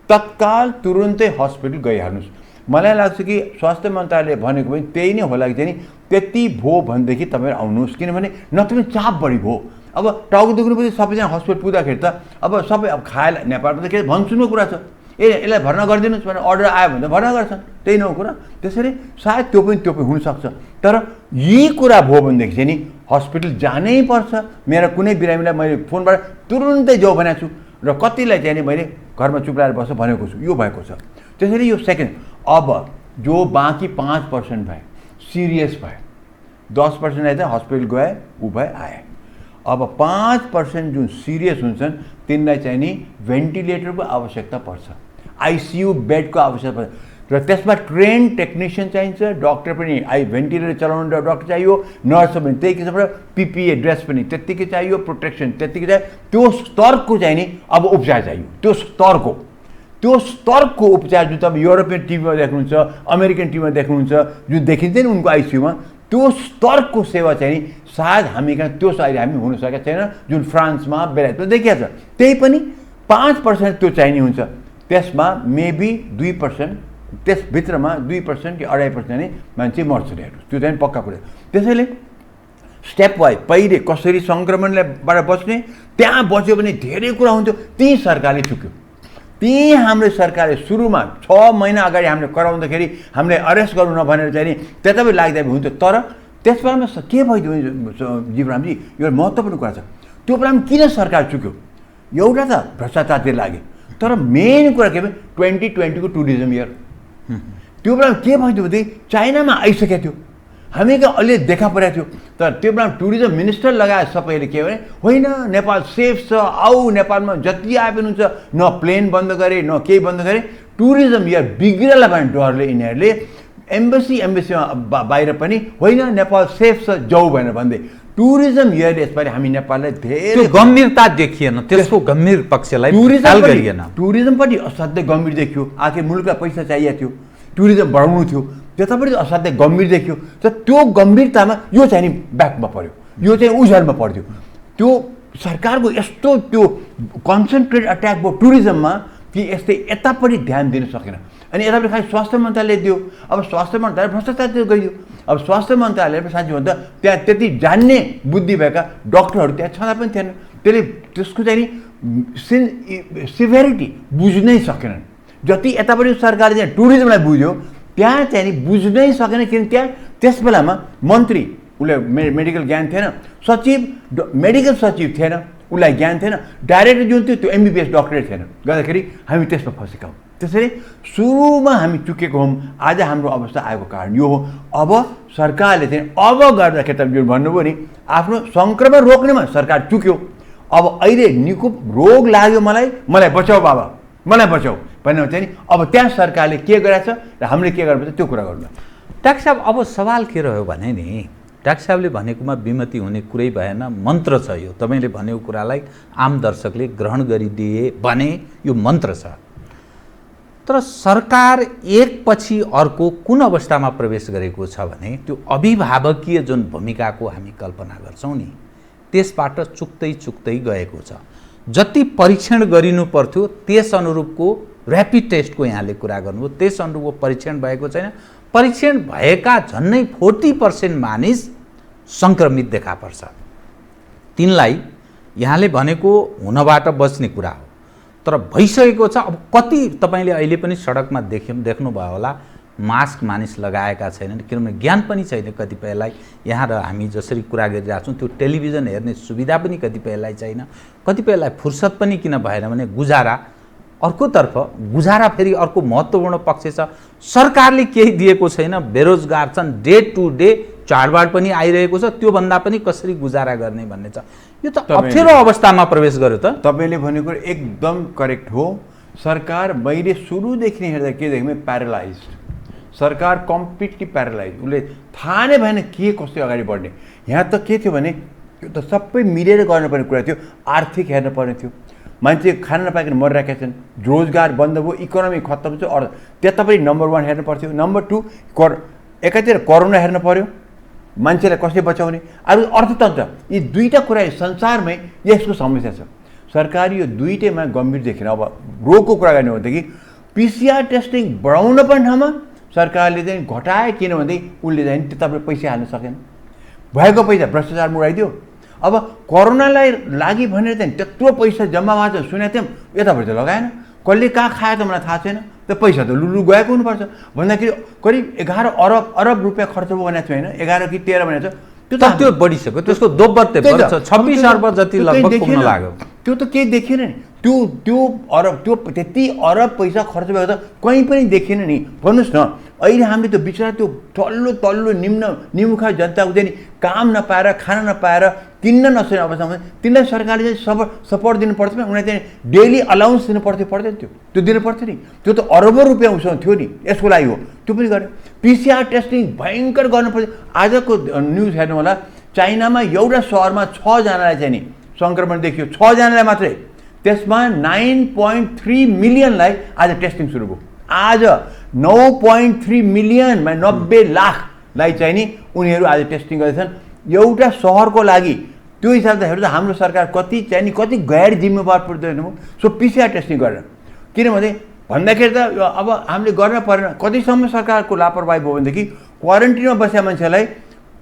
तत्काल तुरुन्तै हस्पिटल गइहाल्नुहोस्। मलाई लाग्छ कि स्वास्थ्य मन्त्रालयले भनेको पनि त्यही नै होला कि चाहिँ त्यति भयो भनेदेखि तपाईँहरू आउनुहोस्, किनभने नत्र चाप बढी भयो। अब टाउको दुख्नुपछि सबैजना हस्पिटल पुग्दाखेरि त अब सबै अब खाएर नेपालमा त के भन्सुनको कुरा छ, यसलाई भर्ना गरिदिनुहोस् भनेर अर्डर आयो भने त भर्ना गर्छन्, त्यही न हो कुरा। त्यसरी सायद त्यो पनि हुनसक्छ, तर यही कुरा भयो भनेदेखि चाहिँ नि हस्पिटल जानै पर्छ। मेरा कुनै बिरामीलाई मैले फोनबाट तुरुन्तै जाऊ भनेको छु र कतिलाई चाहिँ नि मैले घरमा चुप लाएर बस्छ भनेको छु, यो भएको छ। त्यसरी यो सेकेन्ड। अब जो बाँकी 5% भयो सिरियस भयो, 10% चाहिँ हस्पिटल गए ऊ भए आए। अब 5% जुन सिरियस हुन्छन् तिनलाई चाहिँ नि भेन्टिलेटरको आवश्यकता पर्छ, आइसियु बेडको आवश्यकता पर्छ, र त्यसमा ट्रेन टेक्निसियन चाहिन्छ, डक्टर पनि भेन्टिलेटर चलाउनु डक्टर चाहियो, नर्स पनि त्यही किसिमबाट पिपिए ड्रेस पनि त्यत्तिकै चाहियो, प्रोटेक्सन त्यत्तिकै चाहियो। त्यो स्तरको चाहिँ नि अब उपचार चाहियो, त्यो स्तरको उपचार जुन तपाईँ युरोपियन टिभीमा देख्नुहुन्छ, अमेरिकन टिभीमा देख्नुहुन्छ, जुन देखिन्छ नि उनको आइसियुमा, त्यो स्तरको सेवा चाहिँ नि सायद हामी कहाँ त्यो अहिले हामी हुन सकेका छैन, जुन फ्रान्समा बेलायतमा देखिया छ। त्यही पनि 5% त्यो चाहिने हुन्छ, त्यसमा मेबी 2%, त्यसभित्रमा 2% कि 2.5% नै मान्छे मर्छ नि, त्यो चाहिँ पक्का कुरा। त्यसैले स्टेप वाइज पहिले कसरी सङ्क्रमणबाट बच्ने, त्यहाँ बच्यो भने धेरै कुरा हुन्थ्यो, त्यही सरकारले चुक्यो। त्यही हाम्रो सरकारले सुरुमा 6 महिना अगाडि हामीले कराउँदाखेरि हामीले अरेस्ट गर्नु नभनेर चाहिँ नि त्यता पनि लाग्दा हुन्थ्यो, तर त्यसमा के भइदियो जीवरामजी, यो महत्त्वपूर्ण कुरा छ। त्यो बेलामा किन सरकार चुक्यो? एउटा त भ्रष्टाचारतिर लाग्यो, तर मेन कुरा के भने 2020 को टुरिज्म इयर, त्यो बेलामा के भइदियो भने चाइनामा आइसकेको थियो, हामी कहाँ अलि देखा परेको थियो, तर त्यो बेलामा टुरिज्म मिनिस्टर लगाए सबैले के भने होइन नेपाल सेफ छ, आऊ नेपालमा जति आए पनि हुन्छ, न प्लेन बन्द गरे न केही बन्द गरे। टुरिज्म इयर बिग्रला भने डरले यिनीहरूले एम्बेसीमा बाहिर पनि होइन नेपाल सेफ छ जाऊ भनेर भन्दै टुरिज्म इयरले यसपालि हामी नेपाललाई धेरै गम्भीरता देखिएन, त्यसको गम्भीर पक्षलाई ख्याल गरिएन। टुरिज्म पनि असाध्यै गम्भीर देखियो, आखिर मुलुकलाई पैसा चाहिएको थियो, टुरिज्म बढाउनु थियो, त्यतापट्टि असाध्यै गम्भीर देखियो। तर त्यो गम्भीरतामा यो चाहिँ नि ब्याकमा पऱ्यो, यो चाहिँ उझालमा पर्थ्यो। त्यो सरकारको यस्तो त्यो कन्सन्ट्रेट अट्याक भयो टुरिज्ममा कि यस्तै यतापट्टि ध्यान दिन सकेन। अनि यतापट्टि खालि स्वास्थ्य मन्त्रालयले दियो। अब स्वास्थ्य मन्त्रालय भ्रष्टाचारतिर गइयो। अब स्वास्थ्य मन्त्रालय साँच्चै भन्दा त्यहाँ त्यति जान्ने बुद्धि भएका डक्टरहरू त्यहाँ छँदा पनि थिएन। त्यसले त्यसको चाहिँ नि सिभियरिटी बुझ्नै सकेनन्। जति यतापट्टि सरकारले चाहिँ टुरिज्मलाई बुझ्यो त्यहाँ चाहिँ नि बुझ्नै सकेन, किन त्यहाँ त्यस बेलामा मन्त्री उसले मेडिकल ज्ञान थिएन, सचिव मेडिकल सचिव थिएन, उसलाई ज्ञान थिएन, डाइरेक्टर जुन थियो त्यो एमबिबिएस डक्टरै थिएन, गर्दाखेरि हामी त्यसमा फसेका हौँ। त्यसैले सुरुमा हामी चुकेको हौँ। आज हाम्रो अवस्था आएको कारण यो हो। अब सरकारले चाहिँ अब गर्दाखेरि त जुन भन्नुभयो नि आफ्नो सङ्क्रमण रोक्नेमा सरकार चुक्यो। अब अहिले निको रोग लाग्यो मलाई बचाऊ बाबा, मलाई बचाऊ भन्ने चाहिँ नि अब त्यहाँ सरकारले के गरेछ र हामीले के गर्नुपर्छ त्यो कुरा गर्नु। डाक्टर साहब अब सवाल के रह्यो भने नि डाक्टर साहबले भनेकोमा विमति हुने कुरै भएन, मन्त्र छ यो। तपाईँले भनेको कुरालाई आम दर्शकले ग्रहण गरिदिए भने यो मन्त्र छ। तर सरकार एकपछि अर्को कुन अवस्थामा प्रवेश गरेको छ भने त्यो अभिभावकीय जुन भूमिकाको हामी कल्पना गर्छौँ नि त्यसबाट चुक्दै गएको छ। जति परीक्षण गरिनु पर्थ्यो त्यस अनुरूपको ऱ्यापिड टेस्टको यहाँले कुरा गर्नुभयो, त्यस अनुरूपको परीक्षण भएको छैन। परीक्षण भएका झन्नै 40% मानिस सङ्क्रमित देखा पर्छ। तिनलाई यहाँले भनेको हुनबाट बच्ने कुरा हो, तर भइसकेको छ। अब कति तपाईँले अहिले पनि सडकमा देख्नुभयो होला मास्क मानिस लगाएका छैनन्, किनभने ज्ञान पनि छैन कतिपयलाई। यहाँ र हामी जसरी कुरा गरिरहेको छौँ त्यो टेलिभिजन हेर्ने सुविधा पनि कतिपयलाई छैन, कतिपयलाई फुर्सद पनि किन भएन भने गुजारा। अर्कोतर्फ गुजारा फेरि अर्को महत्त्वपूर्ण पक्ष छ, सरकारले केही दिएको छैन, बेरोजगार छन्, डे टु डे चाडबाड पनि आइरहेको छ, त्योभन्दा पनि कसरी गुजारा गर्ने भन्ने छ। यो त अप्ठ्यारो अवस्थामा प्रवेश गर्यो। त तपाईँले भनेको एकदम करेक्ट हो। सरकार मैले सुरुदेखि हेर्दा के देखेँ, प्यारालाइज सरकार, कम्प्लिटली प्यारालाइज। उसले थाहा नै भएन के कसरी अगाडि बढ्ने। यहाँ त के थियो भने यो त सबै मिलेर गर्नुपर्ने कुरा थियो। आर्थिक हेर्नुपर्ने थियो, मान्छे खान नपाइकन मरिरहेका छन्, रोजगार बन्द भयो, इकोनोमी खत्तम छ। त्यहाँ तपाईँ नम्बर 1 हेर्नु पर्थ्यो, नम्बर 2 एकातिर कोरोना हेर्नु पर्यो, मान्छेलाई कसरी बचाउने, अरू अर्थतन्त्र। यी दुईवटा कुरा संसारमै यसको समस्या छ। सरकार यो दुईटैमा गम्भीर देखेन। अब रोगको कुरा गर्ने हो भनेदेखि पिसिआर टेस्टिङ बढाउन पनि ठाउँमा सरकारले चाहिँ घटाए, किनभनेदेखि उसले चाहिँ तपाईँ पैसा हाल्न सकेन, भएको पैसा भ्रष्टाचार उडाइदियो। अब कोरोनालाई लागि भनेर चाहिँ त्यत्रो पैसा जम्मा भएको सुनेको थियौँ, यतापट्टि त लगाएन, कसले कहाँ खायो त मलाई थाहा छैन। त्यो पैसा त लुलु गएको हुनुपर्छ। भन्दाखेरि करिब 11 अरब रुपियाँ खर्च भयो भनेको थियो, होइन 11 कि 13 भनेको छ। त्यो बढिसक्यो, त्यसको दोब्बर 26 अर्ब जति लगभग पुग्न लाग्यो। त्यो त केही देखिएन नि। त्यो अरब त्यो त्यति अरब पैसा खर्च भएको त कहीँ पनि देखिएन नि। भन्नुहोस् न, अहिले हामीले त्यो बिचरा त्यो तल्लो निमुखा जनताको चाहिँ काम नपाएर, खाना नपाएर, किन्न नसक्ने अवस्थामा तिनलाई सरकारले चाहिँ सपोर्ट दिनु पर्थ्यो। उनीहरूलाई चाहिँ डेली अलाउन्स दिनु पर्दैन थियो, त्यो दिनु पर्थ्यो नि। त्यो त अरबौँ रुपियाँ उसँग थियो नि, यसको लागि हो। त्यो पनि गर्यो। पिसिआर टेस्टिङ भयङ्कर गर्नुपर्छ। आजको न्युज हेर्नु होला, चाइनामा एउटा सहरमा 6 जनालाई चाहिँ नि सङ्क्रमण देखियो, 6 जनालाई मात्रै। त्यसमा 9.3 मिलियनलाई आज टेस्टिङ सुरु भयो। आज 9.3 मिलियन 90 लाखलाई चाहिँ नि उनीहरू आज टेस्टिङ गर्दैछन् एउटा सहरको लागि। त्यो हिसाबले हेर्दा हाम्रो सरकार कति गैर जिम्मेवार पुर्दैन हो। सो पिसिआर टेस्टिङ गरेर, किनभने भन्दाखेरि त अब हामीले गर्न परेन। कतिसम्म सरकारको लापरवाही भयो भनेदेखि क्वारेन्टिनमा बसेका मान्छेलाई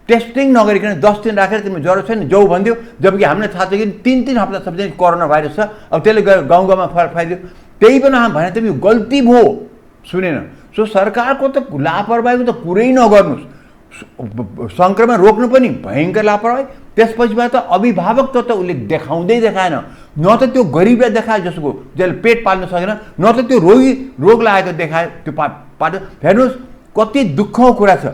टेस्टिङ नगरिकन 10 दिन राखेर तिमीले ज्वरो छैन जाऊ भनिदियो, जबकि हामीलाई थाहा छ कि 3 हप्तासम्म चाहिँ कोरोना भाइरस छ। अब त्यसले गाउँमा फैलिदियो। त्यही पनि हामी भने त यो गल्ती भयो, सुनेन। सो सरकारको त लापरवाहीको त कुरै नगर्नुहोस्। सङ्क्रमण रोक्नु पनि भयङ्कर लापरवाही। त्यसपछिबाट अभिभावक त उसले देखाएन, न त त्यो गरिबलाई देखायो जसको जसले पेट पाल्न सकेन, न त त्यो रोग लागेको देखायो त्यो पाल्यो। हेर्नुहोस् कति दुःखको कुरा छ।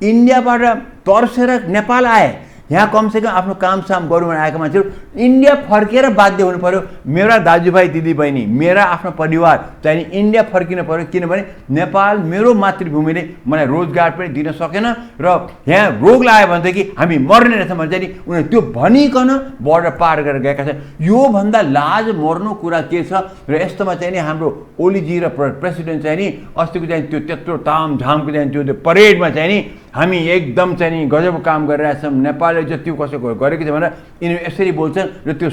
इन्डियाबाट तर्सेर नेपाल आए, यहाँ कमसेकम आफ्नो कामसाम गरौँ भने आएका मान्छेहरू इन्डिया फर्केर बाध्य हुनु पऱ्यो। मेरा दाजुभाइ दिदीबहिनी, मेरा आफ्नो परिवार चाहिँ इन्डिया फर्किनु पऱ्यो, किनभने नेपाल मेरो मातृभूमिले मलाई रोजगार पनि दिन सकेन र यहाँ रोग लाग्यो भनेदेखि हामी मर्ने रहेछ भने चाहिँ उनीहरू त्यो भनिकन बोर्डर पार गरेर गएका छन्। योभन्दा लाज मर्नु कुरा के छ। र यस्तोमा चाहिँ नि हाम्रो ओलीजी र प्रेसिडेन्ट चाहिँ नि अस्तिको चाहिँ त्यो त्यत्रो तामझामको चाहिँ त्यो परेडमा चाहिँ नि हामी एकदम चाहिँ नि गजब काम गरिरहेछौँ, नेपालले जति कसो गरेको छ भनेर यिनीहरू यसरी बोल्छन् र त्यो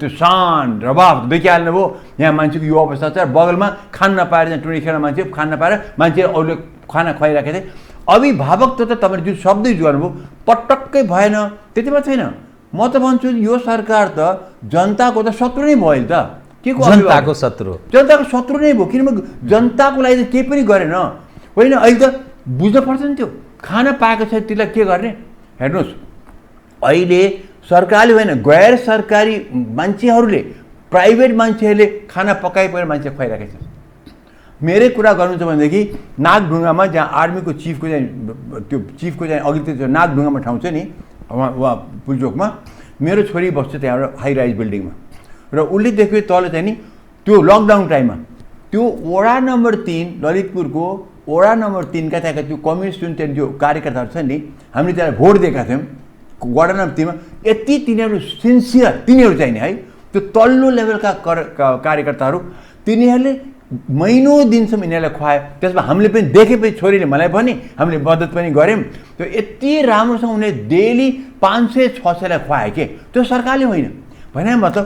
त्यो शान रबाब देखिहाल्नु भयो। यहाँ मान्छेको यो अवस्था छ, बगलमा खान नपाएर चाहिँ टुँडी खेल्न मान्छे खान नपाएर मान्छे अरूले खाना खुवाइरहेको थिए। अभिभावक त तपाईँले जुन शब्द युज गर्नुभयो पटक्कै भएन, त्यति मात्र छैन। म त भन्छु यो सरकार त जनताको त शत्रु नै भयो त। के को जनताको शत्रु? जनताको शत्रु नै भयो, किनभने जनताको लागि त केही पनि गरेन। होइन अहिले त बुझ्नु पर्छ नि, त्यो खाना पाएको छ त्यसलाई के गर्ने? हेर्नुहोस् अहिले सरकारले होइन गैर सरकारी मान्छेहरूले प्राइभेट मान्छेहरूले खाना पकाइपर मान्छे खुवाइरहेको छ। मेरै कुरा गर्नुहुन्छ भनेदेखि नागढुङ्गामा जहाँ आर्मीको चिफको चाहिँ अघि त्यो नागढुङ्गामा ठाउँ छ नि वहाँ पुलचोकमा, मेरो छोरी बस्छ त्यहाँबाट हाई राइज बिल्डिङमा, र उसले देख्यो तल चाहिँ नि त्यो लकडाउन टाइममा त्यो वडा नम्बर 3 ललितपुरको वडा नम्बर 3 का त्यहाँका त्यो कम्युनिस्ट जुन त्यो कार्यकर्ताहरू छन् नि, हामीले त्यसलाई भोट दिएका थियौँ वडा नम्बर 3 मा। यति तिनीहरू सिन्सियर, तिनीहरू चाहिँ नि है त्यो तल्लो लेभलका कार्यकर्ताहरू, तिनीहरूले महिनौँ दिनसम्म यिनीहरूलाई खुवायो। त्यसमा हामीले पनि देखेपछि छोरीले मलाई पनि हामीले मद्दत पनि गऱ्यौँ। त्यो यति राम्रोसँग उनीहरूले डेली 500-600लाई खुवायो के, त्यो सरकारले होइन भने मतलब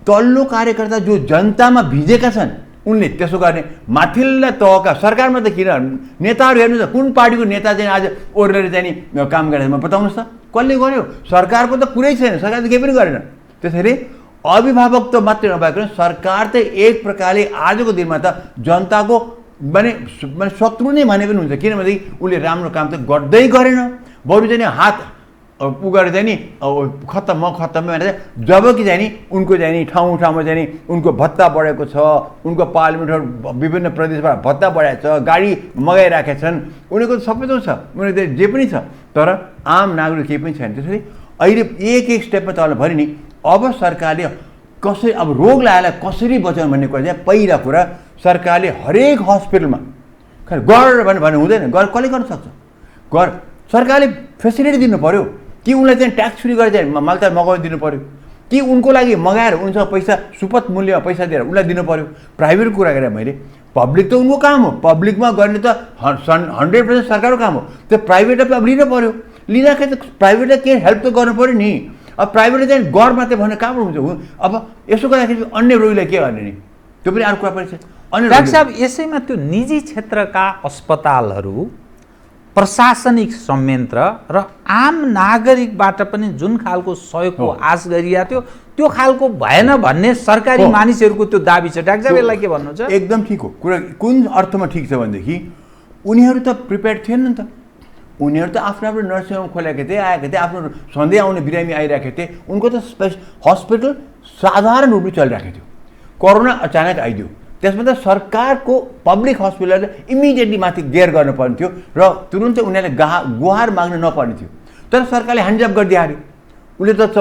तल्लो कार्यकर्ता जो जनतामा भिजेका छन् उनले त्यसो गर्ने। माथिल्ला तहका सरकारमा त किन नेताहरू हेर्नु त, कुन पार्टीको नेता चाहिँ आज ओर्लेर चाहिँ नि काम गरेर बताउनुहोस् त, कसले गर्यो? सरकारको त कुरै छैन, सरकारले केही पनि गरेन। त्यसैले अभिभावक त मात्रै नभएको सरकार त एक प्रकारले आजको दिनमा त जनताको माने शत्रु नै भने पनि हुन्छ, किनभनेदेखि उसले राम्रो काम त गर्दै गरेन, बरु चाहिँ हात उ गरेर चाहिँ नि खत्तम भनेर। जबकि चाहिँ नि उनको चाहिँ नि ठाउँ ठाउँमा चाहिँ नि उनको भत्ता बढेको छ, उनको पार्लिमेन्टहरू विभिन्न प्रदेशबाट भत्ता बढाएको छ, गाडी मगाइराखेका छन्, उनीहरूको सबै थोक छ, उनीहरूको जे पनि छ, तर आम नागरिक केही पनि छैन। त्यसरी अहिले एक स्टेपमा तपाईँलाई भने नि अब सरकारले कसरी अब रोग लागेलाई कसरी बचाउनु भन्ने कुरा चाहिँ पहिला कुरा सरकारले हरेक हस्पिटलमा गर भने हुँदैन, गर कसले गर्न सक्छ? गर सरकारले फेसिलिटी दिनु पऱ्यो कि उनलाई चाहिँ ट्याक्स फ्री गरेर चाहिँ मालताल मगाउनु दिनु पऱ्यो कि उनको लागि मगाएर उनसँग पैसा सुपथ मूल्यमा पैसा दिएर उनलाई दिनु पऱ्यो। प्राइभेट कुरा गरेँ मैले, पब्लिक त उनको काम हो, पब्लिकमा गर्ने त 100% सरकारको काम हो, त्यो प्राइभेटलाई अब लिनु पऱ्यो। लिँदाखेरि त प्राइभेटलाई केही हेल्प त गर्नु पऱ्यो नि। अब प्राइभेटले चाहिँ गर मात्रै भन्ने कहाँबाट हुन्छ? अब यसो गर्दाखेरि अन्य रोगीलाई के गर्ने नि, त्यो पनि अर्को कुरा पनि छ। डाक्टर साहब यसैमा त्यो निजी क्षेत्रका अस्पतालहरू प्रशासनिक संयन्त्र र आम नागरिकबाट पनि जुन खालको सहयोगको आश गरिएको थियो त्यो खालको भएन भन्ने सरकारी मानिसहरूको त्यो दाबी छ। डाक्टर साहब यसलाई के भन्नुहुन्छ? एकदम ठिक हो कुरा। कुन अर्थमा ठिक छ भनेदेखि उनीहरू त प्रिपेयर्ड थिएन नि त। उनीहरू त आफ्नो आफ्नो नर्सिङ होम खोलेको थिए, आएका थिए, आफ्नो सधैँ आउने बिरामी आइरहेको थिए, उनको त हस्पिटल साधारण रूपले चलिरहेको थियो। कोरोना अचानक आइदियो, त्यसमा त सरकारको पब्लिक हस्पिटलले इमिडिएटली माथि गेयर गर्नुपर्ने थियो र तुरुन्तै उनीहरूले गुहार माग्न नपर्ने थियो, तर सरकारले ह्यान्डअप गरिदिहाल्यो। उसले त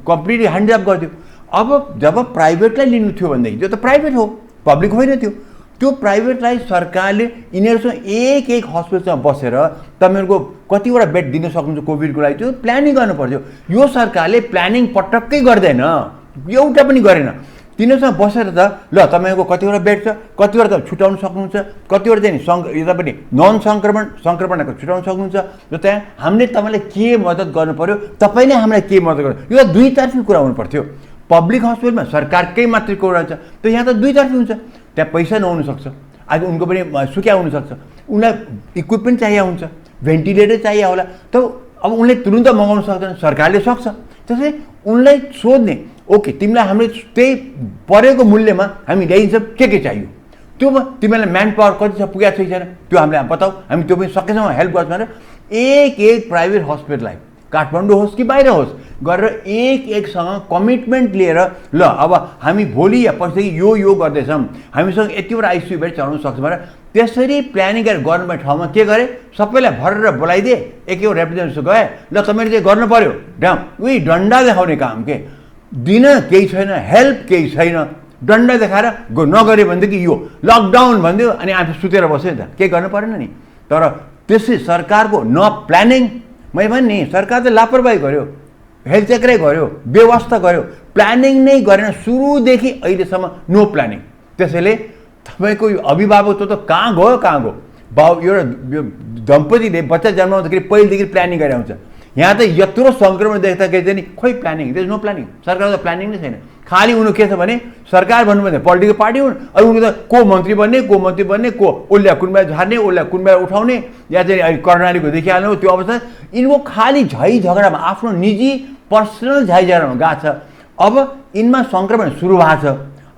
कम्प्लिटली ह्यान्डअप गरिदियो। अब जब प्राइभेटलाई लिनु थियो भनेदेखि त्यो त प्राइभेट हो, पब्लिक होइन त्यो। त्यो प्राइभेटलाई सरकारले यिनीहरूसँग एक हस्पिटलसँग बसेर तपाईँहरूको कतिवटा बेड दिन सक्नुहुन्छ कोभिडको लागि, त्यो प्लानिङ गर्नुपर्थ्यो। यो सरकारले प्लानिङ पटक्कै गर्दैन, एउटा पनि गरेन। तिनीहरूसँग बसेर त ल तपाईँको कतिवटा बेड छ, कतिवटा त छुटाउनु सक्नुहुन्छ, कतिवटा चाहिँ यता पनि नन सङ्क्रमणको छुटाउनु सक्नुहुन्छ, र त्यहाँ हामीले तपाईँलाई के मद्दत गर्नु पऱ्यो, तपाईँले हामीलाई के मद्दत गर्नु, यो दुईतर्फी कुरा हुनुपर्थ्यो। पब्लिक हस्पिटलमा सरकारकै मात्रै कुरा हुन्छ, त यहाँ त दुईतर्फी हुन्छ। त्यहाँ पैसा नहुनु सक्छ, आज उनको पनि सुक्या हुनसक्छ, उनलाई इक्विपमेन्ट चाहिएको हुन्छ, भेन्टिलेटर चाहियो होला, त अब उनले तुरुन्त मगाउनु सक्दैन, सरकारले सक्छ। त्यसै उनलाई सोध्ने, ओके तिमीलाई हामीले त्यही परेको मूल्यमा हामी ल्याइन्छ के चाहियो, त्यो तिमीलाई म्यान पावर कति छ, पुगेको छ छैन, त्यो हामीलाई बताऊ, हामी त्यो पनि सकेसम्म हेल्प गर्छ भनेर एक प्राइभेट हस्पिटललाई काठमाडौँ होस् कि बाहिर होस् गरेर एकसँग कमिटमेन्ट लिएर ल अब हामी भोलि या पर्सिदेखि यो गर्दैछौँ, हामीसँग यतिवटा आइसियु बेड चलाउन सक्छ भनेर त्यसरी प्लानिङ गरेर गर्नुपर्ने ठाउँमा के गरे, सबैलाई भरेर बोलाइदिए, एकवटा रिप्रेजेन्टेटिभ गए, ल तपाईँले चाहिँ गर्नु पऱ्यो, उही डन्डा देखाउने काम के, दिन केही छैन, हेल्प केही छैन, डन्डा देखाएर नगऱ्यो भनेदेखि यो लकडाउन भनिदियो अनि आफू सुतेर बस्यो नि त, केही गर्नु परेन नि। तर त्यसै सरकारको न प्लानिङ, मैले भने नि सरकार त लापरवाही गर्यो, हेल्थ चेकरै गर्यो, व्यवस्था गर्यो, प्लानिङ नै गरेन सुरुदेखि अहिलेसम्म, नो प्लानिङ। त्यसैले तपाईँको यो अभिभावकत्व त कहाँ गयो, एउटा यो दम्पतिले बच्चा जन्माउँदाखेरि पहिलेदेखि प्लानिङ गरेर आउँछ। यहाँ त यत्रो सङ्क्रमण देख्दाखेरि चाहिँ नि खोइ planning, there is no planning. सरकारको त प्लानिङ नै छैन। खालि उनीहरू के छ भने सरकार भन्नुभयो पोलिटिकल पार्टी हुन्, अरू उनीहरू त को मन्त्री बन्ने को उसलाई कुन बेला झार्ने, उसलाई कुन बेला उठाउने, या चाहिँ अहिले कर्णालीको देखिहाल्नु त्यो अवस्था। यिनको खालि झै झगडामा आफ्नो निजी पर्सनल झै झगडामा गएको छ। अब यिनमा सङ्क्रमण सुरु भएको छ।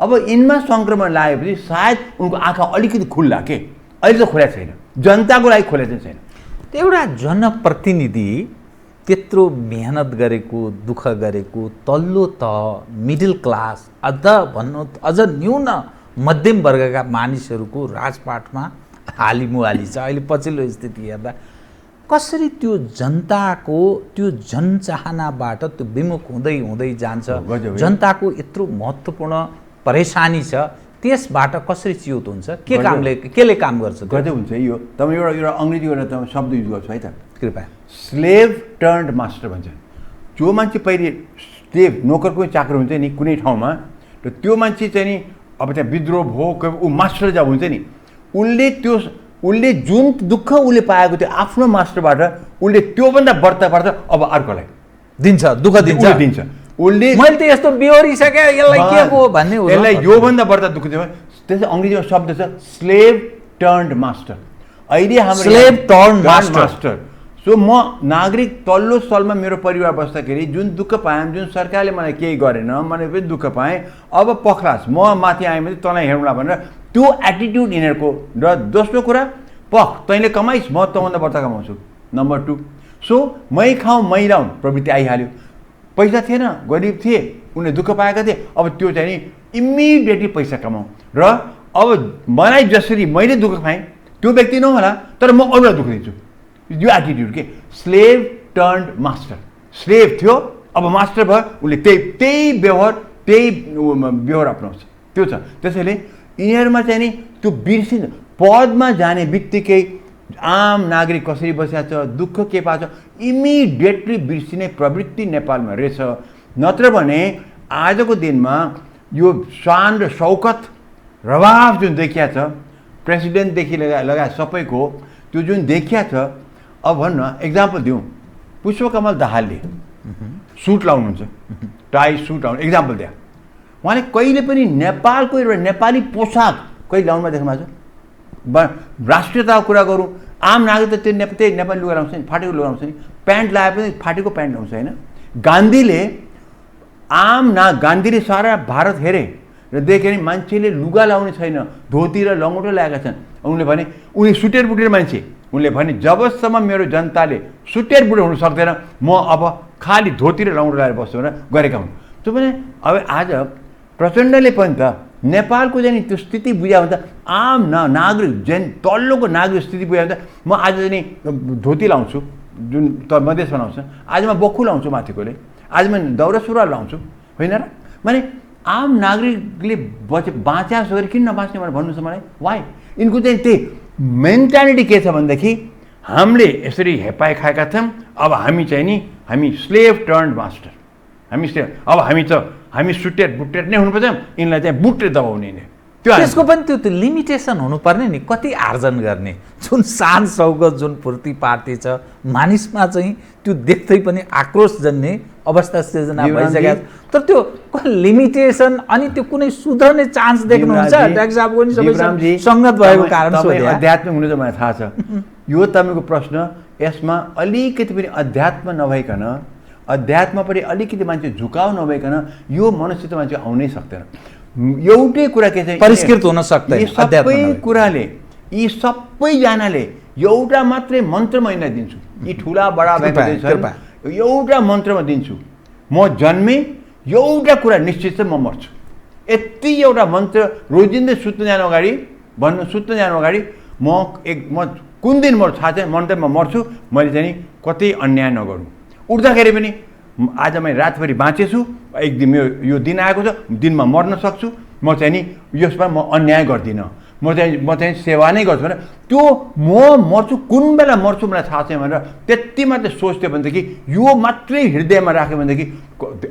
अब यिनमा सङ्क्रमण लागेपछि सायद उनको आँखा अलिकति खुल्ला के, अहिले त खोलेको छैन, जनताको लागि खोलेको चाहिँ छैन। एउटा जनप्रतिनिधि त्यत्रो मेहनत गरेको, दुःख गरेको, तल्लो तह मिडल क्लास अझ न्यून मध्यम वर्गका मानिसहरूको राजपाटमा हालिमुहाली छ। अहिले पछिल्लो स्थिति हेर्दा कसरी त्यो जनताको त्यो जनचाहनाबाट त्यो विमुख हुँदै हुँदै जान्छ, जनताको यत्रो महत्त्वपूर्ण परेशानी छ, त्यसबाट कसरी च्युत हुन्छ, केले काम गर्छ? गजब हुन्छ यो। तपाईँ एउटा अङ्ग्रेजी एउटा तपाईँ शब्द युज गर्छु है त, कृपया। स्लेभ टर्न्ड मास्टर भन्छ। जो मान्छे पहिले स्लेभ नोकरको चाकर हुन्छ नि कुनै ठाउँमा, र त्यो मान्छे चाहिँ नि अब त्यहाँ विद्रोह भयो, ऊ मास्टर जब हुन्छ नि, उसले जुन दुःख उसले पाएको थियो आफ्नो मास्टरबाट, उसले त्योभन्दा बढ्ता अब अर्कोलाई दिन्छ, दुःख दिन्छ। उसले मैले त यस्तो बिहोरिसके यसलाई के को भन्ने हो, यसलाई योभन्दा बढ्ता दुःख दियो। त्यसै अङ्ग्रेजीमा शब्द छ स्लेभ टर्न्ड मास्टर। अहिले हाम्रो स्लेभ टर्न्ड मास्टर। सो म नागरिक तल्लो स्थलमा मेरो परिवार बस्दाखेरि जुन दुःख पाएँ, जुन सरकारले मलाई केही गरेन, मैले पनि दुःख पाएँ, अब पख्लास म माथि आएँ भने तँलाई हेर्नुला भनेर त्यो एटिट्युड यिनीहरूको। र दोस्रो कुरा, तैँले कमाइस् म तँभन्दा बढ्ता कमाउँछु। नम्बर 2, सो मै खाउँ मै लाउँ प्रवृत्ति आइहाल्यो। पैसा थिएन, गरिब थिए, उनीहरूले दुःख पाएका थिए, अब त्यो चाहिँ नि इमिडिएटली पैसा कमाउँ। र अब मलाई जसरी मैले दुःख पाएँ त्यो व्यक्ति नहोला, तर म अरूलाई दुःख दिन्छु। यो एटिट्युड के, स्लेभ टर्न्ड मास्टर। स्लेभ थियो, अब मास्टर भयो, उसले त्यही व्यवहार अपनाउँछ। त्यो छ। त्यसैले यिनीहरूमा चाहिँ नि त्यो बिर्सिन्छ। पदमा जाने बित्तिकै आम नागरिक कसरी बसेको छ, दुःख के पाएको छ, इमिडिएटली बिर्सिने प्रवृत्ति नेपालमा रहेछ। नत्र भने आजको दिनमा यो शान र शौकत रवाफ जुन देखिया छ, प्रेसिडेन्टदेखि लगाए सबैको त्यो जुन देखिया छ, अब भन्न एक्जाम्पल दिउँ, पुष्पकमल दाहालले सुट लाउनुहुन्छ, टाई सुट लाउनु, एक्जाम्पल दिए। उहाँले कहिले पनि नेपालको एउटा नेपाली पोसाक कहिले लाउनुमा देख्नु भएको छ? राष्ट्रियताको कुरा गरौँ, आम नागरिक त त्यही नेपाली लुगा लाउँछ नि, फाटेको लुगा लाउँछ नि, प्यान्ट लगाए पनि फाटेको प्यान्ट लाउँछ होइन। गान्धीले सारा भारत हेरे र देखे नि मान्छेले लुगा लाउने छैन, धोती र लङ्गोटो ल्याएका छन्। उनले भने उनी सुटेर बुटेर मान्छे, उनले भने जबसम्म मेरो जनताले सुटेर बुटेर हुनु सक्दैन, म अब खालि धोती र लङ्गोटो लगाएर बस्छु भनेर गरेका हुन्। त्यो भने अब आज प्रचण्डले पनि त नेपालको चाहिँ त्यो स्थिति बुझ्यो भने त आम नागरिक तल्लोको नागरिक स्थिति बुझ्यो भने त म आज चाहिँ धोती लाउँछु, जुन त मधेसमा लाउँछ, आज म बक्खु लाउँछु माथिकोले, आज म दौरा सुरुवाल लाउँछु, होइन र? माने आम नागरिकले बाँच्या गरी किन नबाँच्ने भनेर भन्नुहोस् मलाई, वाइ? यिनको चाहिँ त्यही मेन्टालिटी के छ भनेदेखि हामीले यसरी हेपाइ खाएका छौँ, अब हामी चाहिँ नि हामी स्लेभ टर्न्ड मास्टर, अब हामी सुटेर बुटेर नै हुनुपर्छ, यिनलाई चाहिँ बुटेर दबाउने नै। त्यसको पनि त्यो लिमिटेसन हुनुपर्ने नि, कति आर्जन गर्ने, जुन शान शौकत जुन फुर्ती पार्टी छ मानिसमा चाहिँ त्यो देख्दै पनि आक्रोश जन्ने अवस्था सिर्जना भइसकेको छ। तर त्यो लिमिटेसन अनि त्यो कुनै सुध्रने चान्स देख्नुहुन्छ? ट्याक्स साहबको नि सबै सङ्गत भएको कारण आध्यात्मिक हुनु चाहिँ मलाई थाहा छ। यो तपाईँको प्रश्न, यसमा अलिकति पनि अध्यात्म नभइकन, अध्यात्मपट्टि अलिकति मान्छे झुकाउ नभइकन यो मनुष्य त मान्छे आउनै सक्दैन। एउटै कुरा के छ, परिष्कृत हुन सक्दैन। सबै कुराले यी सबैजनाले एउटा मात्रै मन्त्र म यिनलाई दिन्छु, यी ठुला बडा भएको एउटा मन्त्रमा दिन्छु, म जन्मेँ, एउटा कुरा निश्चित छ, म मर्छु। यति एउटा मन्त्र रोजिँदै सुत्न जानु अगाडि म कुन दिन मर्छु थाहा छैन, मन्त्र म मर्छु, मैले चाहिँ कतै अन्याय नगरौँ। उठ्दाखेरि पनि आज मैले रातभरि बाँचेछु, एक दिन यो दिन आएको छ, दिनमा मर्न सक्छु, म चाहिँ नि यसमा म अन्याय गर्दिनँ, म चाहिँ सेवा नै गर्छु भनेर त्यो म मर्छु, कुन बेला मर्छु मलाई थाहा छैन भनेर त्यति मात्रै सोच्थ्यो भनेदेखि, यो मात्रै हृदयमा राख्यो भनेदेखि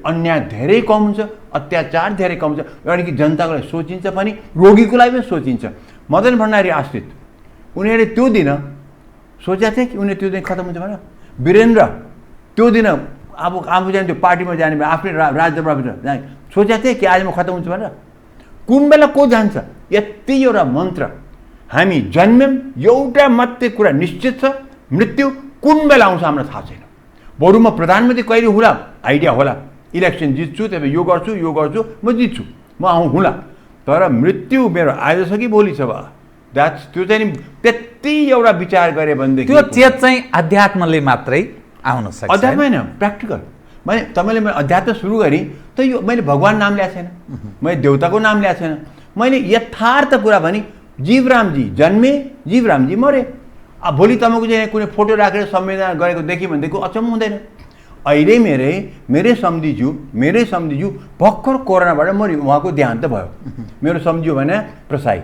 अन्याय धेरै कम हुन्छ, अत्याचार धेरै कम हुन्छ, अनि कि जनताको लागि सोचिन्छ पनि, रोगीको लागि पनि सोचिन्छ। मदन भण्डारी आश्रित उनीहरूले त्यो दिन सोचेको थिए कि उनीहरू त्यो दिन खत्तम हुन्छ भनेर। वीरेन्द्र त्यो दिन अब आफू जाने त्यो पार्टीमा जाने आफ्नै राजदरबारभित्र जाने सोचेको थिएँ कि आज म खत्तम हुन्छ भनेर। कुन बेला को जान्छ यति एउटा मन्त्र। हामी जन्म्यौँ, एउटा मात्रै कुरा निश्चित छ, मृत्यु कुन बेला आउँछ हामीलाई थाहा छैन। बरु म प्रधानमन्त्री कहिले हुला आइडिया होला, इलेक्सन जित्छु त्यही यो गर्छु म जित्छु म हुला, तर मृत्यु मेरो आज छ कि भोलि छ बा द्याट्स त्यो चाहिँ नि त्यति एउटा विचार गरे भनेदेखि त्यो चेत चाहिँ अध्यात्मले मात्रै आउन सक्छ। अध्यात्म होइन, प्र्याक्टिकल। मैले तपाईँले मैले अध्यात्म सुरु गरेँ त यो मैले भगवान् नाम ल्याएको छैन, मैले देउताको नाम ल्याएको छैन, मैले यथार्थ कुरा भने जीवरामजी जन्मे, जीवरामजी मरे। अब भोलि तपाईँको चाहिँ कुनै फोटो राखेर संवेदना गरेको देख्यो भनेदेखि अचम्म हुँदैन। अहिले मेरै सम्झीज्यू भर्खर कोरोनाबाट मऱ्यो, उहाँको देहान्त भयो। मेरो सम्झियो भने प्रसाई,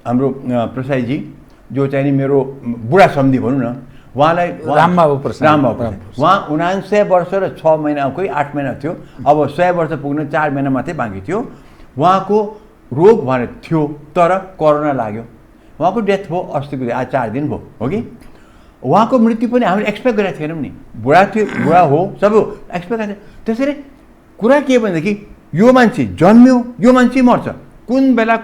हाम्रो प्रसाईजी जो चाहिँ नि मेरो बुढा सम्झी भनौँ न, उहाँलाई रामबाबु प्रसाई, उहाँ 79 वर्ष र 6 महिना कोही 8 महिना थियो, अब 100 वर्ष पुग्न 4 महिना मात्रै बाँकी थियो। उहाँको रोग भने थियो तर कोरोना लाग्यो, उहाँको डेथ भयो अस्तिको दिन, आज 4 दिन भयो हो कि। उहाँको मृत्यु पनि हामीले एक्सपेक्ट गरेका थिएनौँ नि, बुढा हो सबै एक्सपेक्ट गरेको थियो। त्यसरी कुरा के भनेदेखि यो मान्छे जन्म्यो, यो मान्छे मर्छ, कुन बेला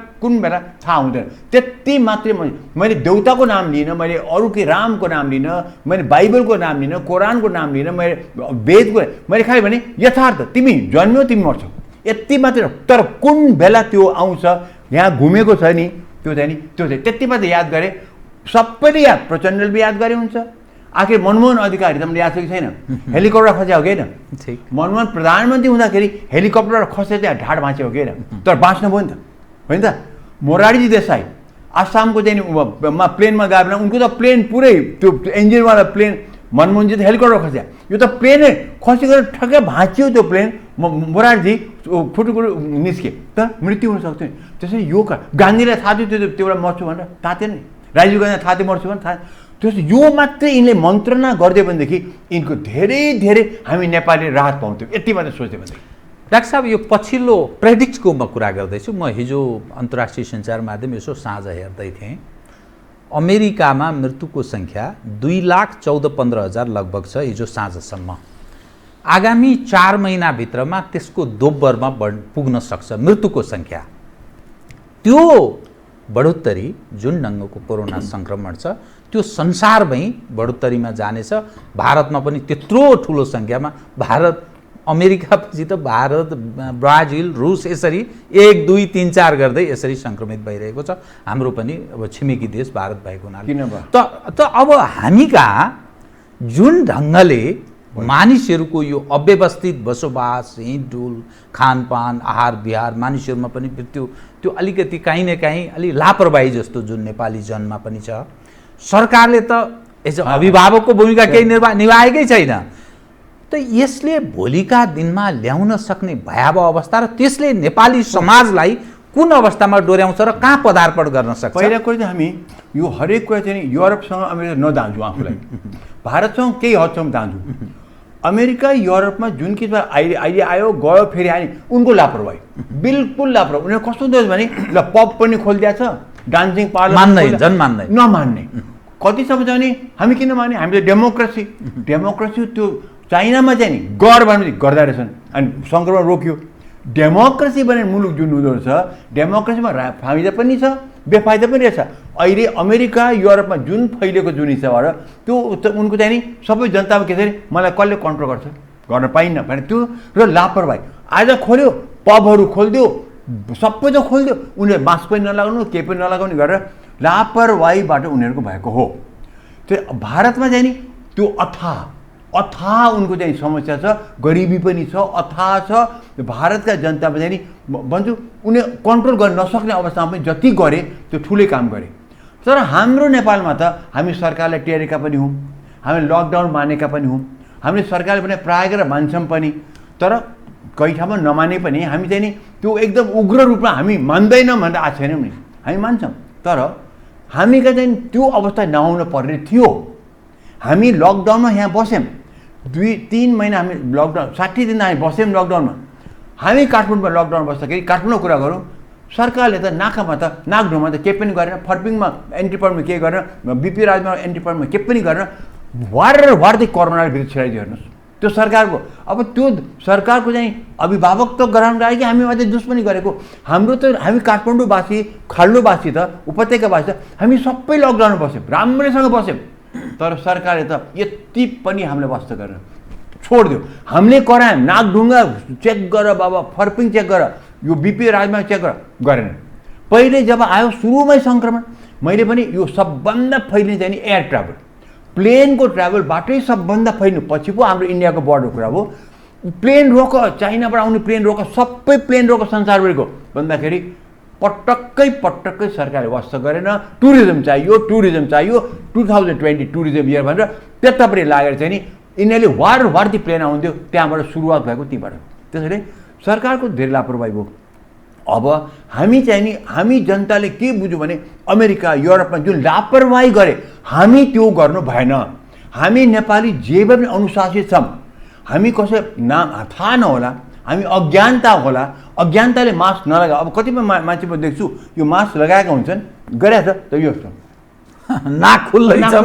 थाहा हुँदैन। त्यति मात्रै मैले देउताको नाम लिइनँ, मैले अरू के रामको नाम लिइनँ, मैले बाइबलको नाम लिइनँ, कोरानको नाम लिइनँ, मैले वेदको, मैले खालि भने यथार्थ तिमी जन्म्यौ तिमी मर्छौ, यति मात्रै। तर कुन बेला त्यो आउँछ यहाँ घुमेको छ नि, त्यो चाहिँ त्यति मात्रै याद गरेँ। सबैले याद, प्रचण्डले पनि याद गरे हुन्छ। आखिर मनमोहन अधिकारी तपाईँले याद छ कि छैन, हेलिकप्टर खस्यो हो कि होइन? मनमोहन प्रधानमन्त्री हुँदाखेरि हेलिकप्टर खस्यो त्यहाँ ढाड भाँच्यो हो कि होइन? तर बाँच्नु भयो नि त, होइन त? मोरारजी देसाई आसामको चाहिँ प्लेनमा गयो भने उनको त प्लेन पुरै त्यो इन्जिनवाला प्लेन, मनमोहनजी त हेलिकप्टर खस्या, यो त प्लेनै खसेको ठक्कै भाँच्यो त्यो प्लेन, मोरारजी फुटुकुटु निस्के, तर मृत्यु हुनसक्छ नि। त्यसरी यो गान्धीलाई थाहा थियो त्यो एउटा मर्छु भनेर, थाहा थिएन नि। राजीव गान्धी थाहा थियो मर्छु भने थाहा। त्यसो यो मात्रै यिनले मन्त्रणा गरिदियो भनेदेखि यिनको धेरै हामी नेपाली राहत पाउँथ्यौँ, यति मात्रै सोच्यो भनेदेखि। डाक्टर साहब यो पछिल्लो प्रेडिक्ट्सको म कुरा गर्दैछु। म हिजो अन्तर्राष्ट्रिय सञ्चार माध्यम यसो साँझ हेर्दै थिएँ, अमेरिकामा मृत्युको सङ्ख्या 2,14,15,000 लगभग छ हिजो साँझसम्म। आगामी 4 महिनाभित्रमा त्यसको दोब्बरमा पुग्न सक्छ मृत्युको सङ्ख्या। त्यो बढोत्तरी जुन ढङ्गको कोरोना सङ्क्रमण छ त्यो संसारमै बढोत्तरीमा जानेछ। भारतमा पनि त्यत्रो ठुलो सङ्ख्यामा, भारत अमेरिकापछि त भारत, ब्राजिल, रुस यसरी 1, 2, 3, 4 गर्दै यसरी सङ्क्रमित भइरहेको छ। हाम्रो पनि अब छिमेकी देश भारत भएको हुनाले त अब हामी कहाँ जुन ढङ्गले मानिसहरूको यो अव्यवस्थित बसोबास, हिँडडुल, खानपान, आहार विहार, मानिसहरूमा पनि मृत्यु, त्यो अलिकति काहीँ न काहीँ अलि लापरवाही जस्तो जुन नेपाली जनमा पनि छ। सरकारले त एज अभिभावकको भूमिका केही निभाएकै छैन। त यसले भोलिका दिनमा ल्याउन सक्ने भयावह अवस्था र त्यसले नेपाली समाजलाई कुन अवस्थामा डोर्याउँछ र कहाँ पदार्पण गर्न सक्छ? पहिला कुरा चाहिँ हामी यो हरेक कुरा चाहिँ युरोपसँग अमेरिका नदाँजौँ आफूलाई, भारतसँग केही हदसम्म दाँजौँ। अमेरिका युरोपमा जुन किसिममा अहिले आयो गयो फेरि आयो, उनको लापरवाही, बिल्कुल लापरवाही। उनीहरू कस्तो हुँदो भने ल पब पनि खोलिदिएको छ, डान्सिङ पार्लर नमान्ने। कतिसम्म चाहिँ नि हामी किन माने? हामीले डेमोक्रेसी त्यो चाइनामा चाहिँ नि गर भने गर्दा रहेछन् अनि सङ्क्रमण रोक्यो। डेमोक्रेसी भन्ने मुलुक जुन हुँदो रहेछ, डेमोक्रेसीमा फाइदा पनि छ बेफाइदा पनि रहेछ। अहिले अमेरिका युरोपमा जुन फैलिएको जुन हिसाबबाट त्यो उनको चाहिँ नि सबै जनतामा के छ भने मलाई कसले कन्ट्रोल गर्छ, गर्न पाइन्न भने त्यो र लापरवाही। आज खोल्यो, पबहरू खोलिदियो, सबै त खोलिदियो, उनीहरू मास्क पनि नलागाउनु केही पनि नलागाउने गरेर लापरवाहीबाट उनीहरूको भएको हो। त्यो भारतमा चाहिँ नि त्यो अथाह उनको चाहिँ समस्या छ, गरिबी पनि छ, अथाह छ। भारतका जनतामा चाहिँ नि भन्छु उनीहरू कन्ट्रोल गर्न नसक्ने अवस्थामा पनि जति गरे त्यो ठुलै काम गरे। तर हाम्रो नेपालमा त हामी सरकारलाई टेरेका पनि हौँ, हामी लकडाउन मानेका पनि हौँ, हामीले सरकारले पनि प्रायः गरेर मान्छौँ पनि। तर कहीँ ठाउँमा नमाने पनि हामी चाहिँ नि त्यो एकदम उग्र रूपमा हामी मान्दैनौँ भनेर आएको छैनौँ नि, हामी मान्छौँ। तर हामीका चाहिँ त्यो अवस्था नआउनु पर्ने थियो। हामी लकडाउनमा यहाँ बस्यौँ, 2-3 महिना हामी लकडाउन, 60 दिन हामी बस्यौँ लकडाउनमा। हामी काठमाडौँमा लकडाउन बस्दाखेरि, काठमाडौँको कुरा गरौँ, सरकारले त नाकामा त नाकढुङमा त केही पनि गरेन, फर्पिङमा एन्ट्री पोइन्टमा केही गरेन, बिपी राजमा एन्ट्री पोइन्टमा केही पनि गरेन। वार दी कोरोनाले भित्र छिराइदियो हेर्नुहोस् त्यो सरकारको। अब त्यो सरकारको चाहिँ अभिभावक त गराउनु लाग्यो कि हामी अझै दुश्मनी गरेको। हाम्रो त हामी काठमाडौँवासी, खाल्डोवासी त, उपत्यकावासी त हामी सबै लकडाउनमा बस्यौँ, राम्रैसँग बस्यौँ। तर सरकारले त यति पनि हामीलाई वास्ता गरेन, छोडिदियो। हामीले करायौँ, नाकढुङ्गा चेक गर बाबा, फर्पिङ चेक गर, यो बिपी राजमा चेक गरेन। पहिले जब आयो सुरुमै सङ्क्रमण, मैले पनि यो सबभन्दा फैलिने चाहिँ नि एयर ट्राभल, प्लेनको ट्राभलबाटै सबभन्दा फैलिनु। पछि पो हाम्रो इन्डियाको बोर्डर कुरा हो। प्लेन रोक, चाइनाबाट आउने प्लेन रोक, सबै प्लेन रोक संसारभरिको भन्दाखेरि पटक्कै सरकारले वास्ता गरेन। टुरिज्म चाहियो 2020 टुरिज्म इयर भनेर त्यतापट्टि लागेर चाहिँ नि यिनीहरूले वार ती प्लेन आउँथ्यो, त्यहाँबाट सुरुवात भएको तीबाट। त्यसैले सरकारको धेरै लापरवाही भयो। अब हामी चाहिँ नि हामी जनताले के बुझ्यौँ भने अमेरिका युरोपमा जुन लापरवाही गरे हामी त्यो गर्नु भएन। हामी नेपाली जे पनि अनुशासित छौँ। हामी कसै नाम थाहा नहोला, हामी अज्ञानता होला, अज्ञानताले मास्क नलगायो। अब कतिपय मान्छे म देख्छु यो मास्क लगाएका हुन्छन्, गरेछ त यो नाक खुल्लै छ।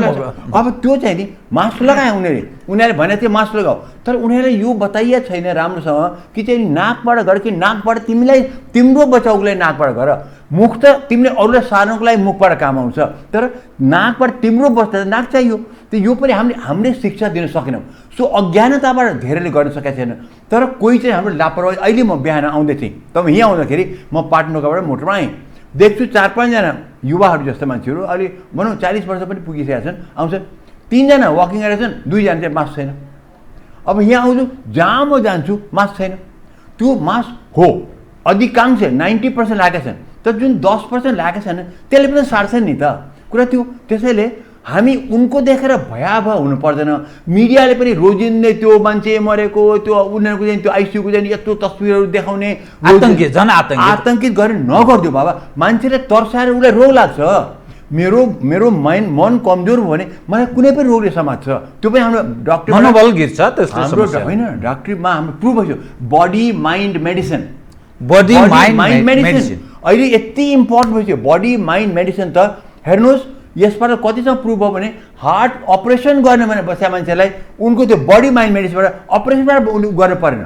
अब त्यो चाहिँ नि मास्क लगाए उनीहरूले भने थियो मास्क लगाऊ, तर उनीहरूले यो बताइए छैन राम्रोसँग कि चाहिँ नाकबाट गर कि नाकबाट तिम्रो बचाउको लागि नाकबाट गर। मुख त तिमीले अरूलाई सार्नको लागि मुखबाट काम आउँछ, तर नाकबाट तिम्रो बस्दा नाक चाहियो। त यो पनि हामीले शिक्षा दिन सकेनौँ। सो अज्ञानताबाट धेरैले गर्न सकेका छैन। तर कोही चाहिँ हाम्रो लापरवाही। अहिले म बिहान आउँदै थिएँ, तब यहाँ आउँदाखेरि म पाटनौकाबाट मोटरमा आएँ, देख्छु 4-5जना युवाहरू जस्तो मान्छेहरू, अहिले भनौँ 40 वर्ष पनि पुगिसकेका छन्, आउँछन्। 3जना वकिङ गरेका छन्, 2जना चाहिँ मास्क छैन। अब यहाँ आउँछु, जहाँ म जान्छु मास्क छैन। त्यो मास्क हो अधिकांश 90% लागेका छन्, तर जुन 10% लागेका छैन त्यसले पनि सार्छन् नि त कुरा त्यो। त्यसैले हामी उनको देखेर भयावह हुनु पर्दैन। मिडियाले पनि रोजिँदै त्यो मान्छे मरेको, त्यो उनीहरूको चाहिँ त्यो आइसियूको चाहिँ यत्रो तस्बिरहरू देखाउने, आतङ्कित गरेर नगरिदियो बाबा। मान्छेले तर्साएर उसलाई रोग लाग्छ। मेरो मन कमजोर भयो भने मलाई कुनै पनि रोगले समात्छ। त्यो पनि हाम्रो डक्टर मनोबल गिर्छ। हाम्रो होइन डक्टरमा हाम्रो प्रुभ भइसक्यो, बडी माइन्ड मेडिसिन अहिले यति इम्पोर्टेन्ट भइसक्यो। बडी माइन्ड मेडिसिन त हेर्नुहोस् यसबाट कतिसम्म प्रुभ भयो भने हार्ट अपरेसन गर्ने भने बस्या मान्छेलाई उनको त्यो बडी माइन्ड मेडिसिनबाट अपरेसनबाट गर्नु परेन।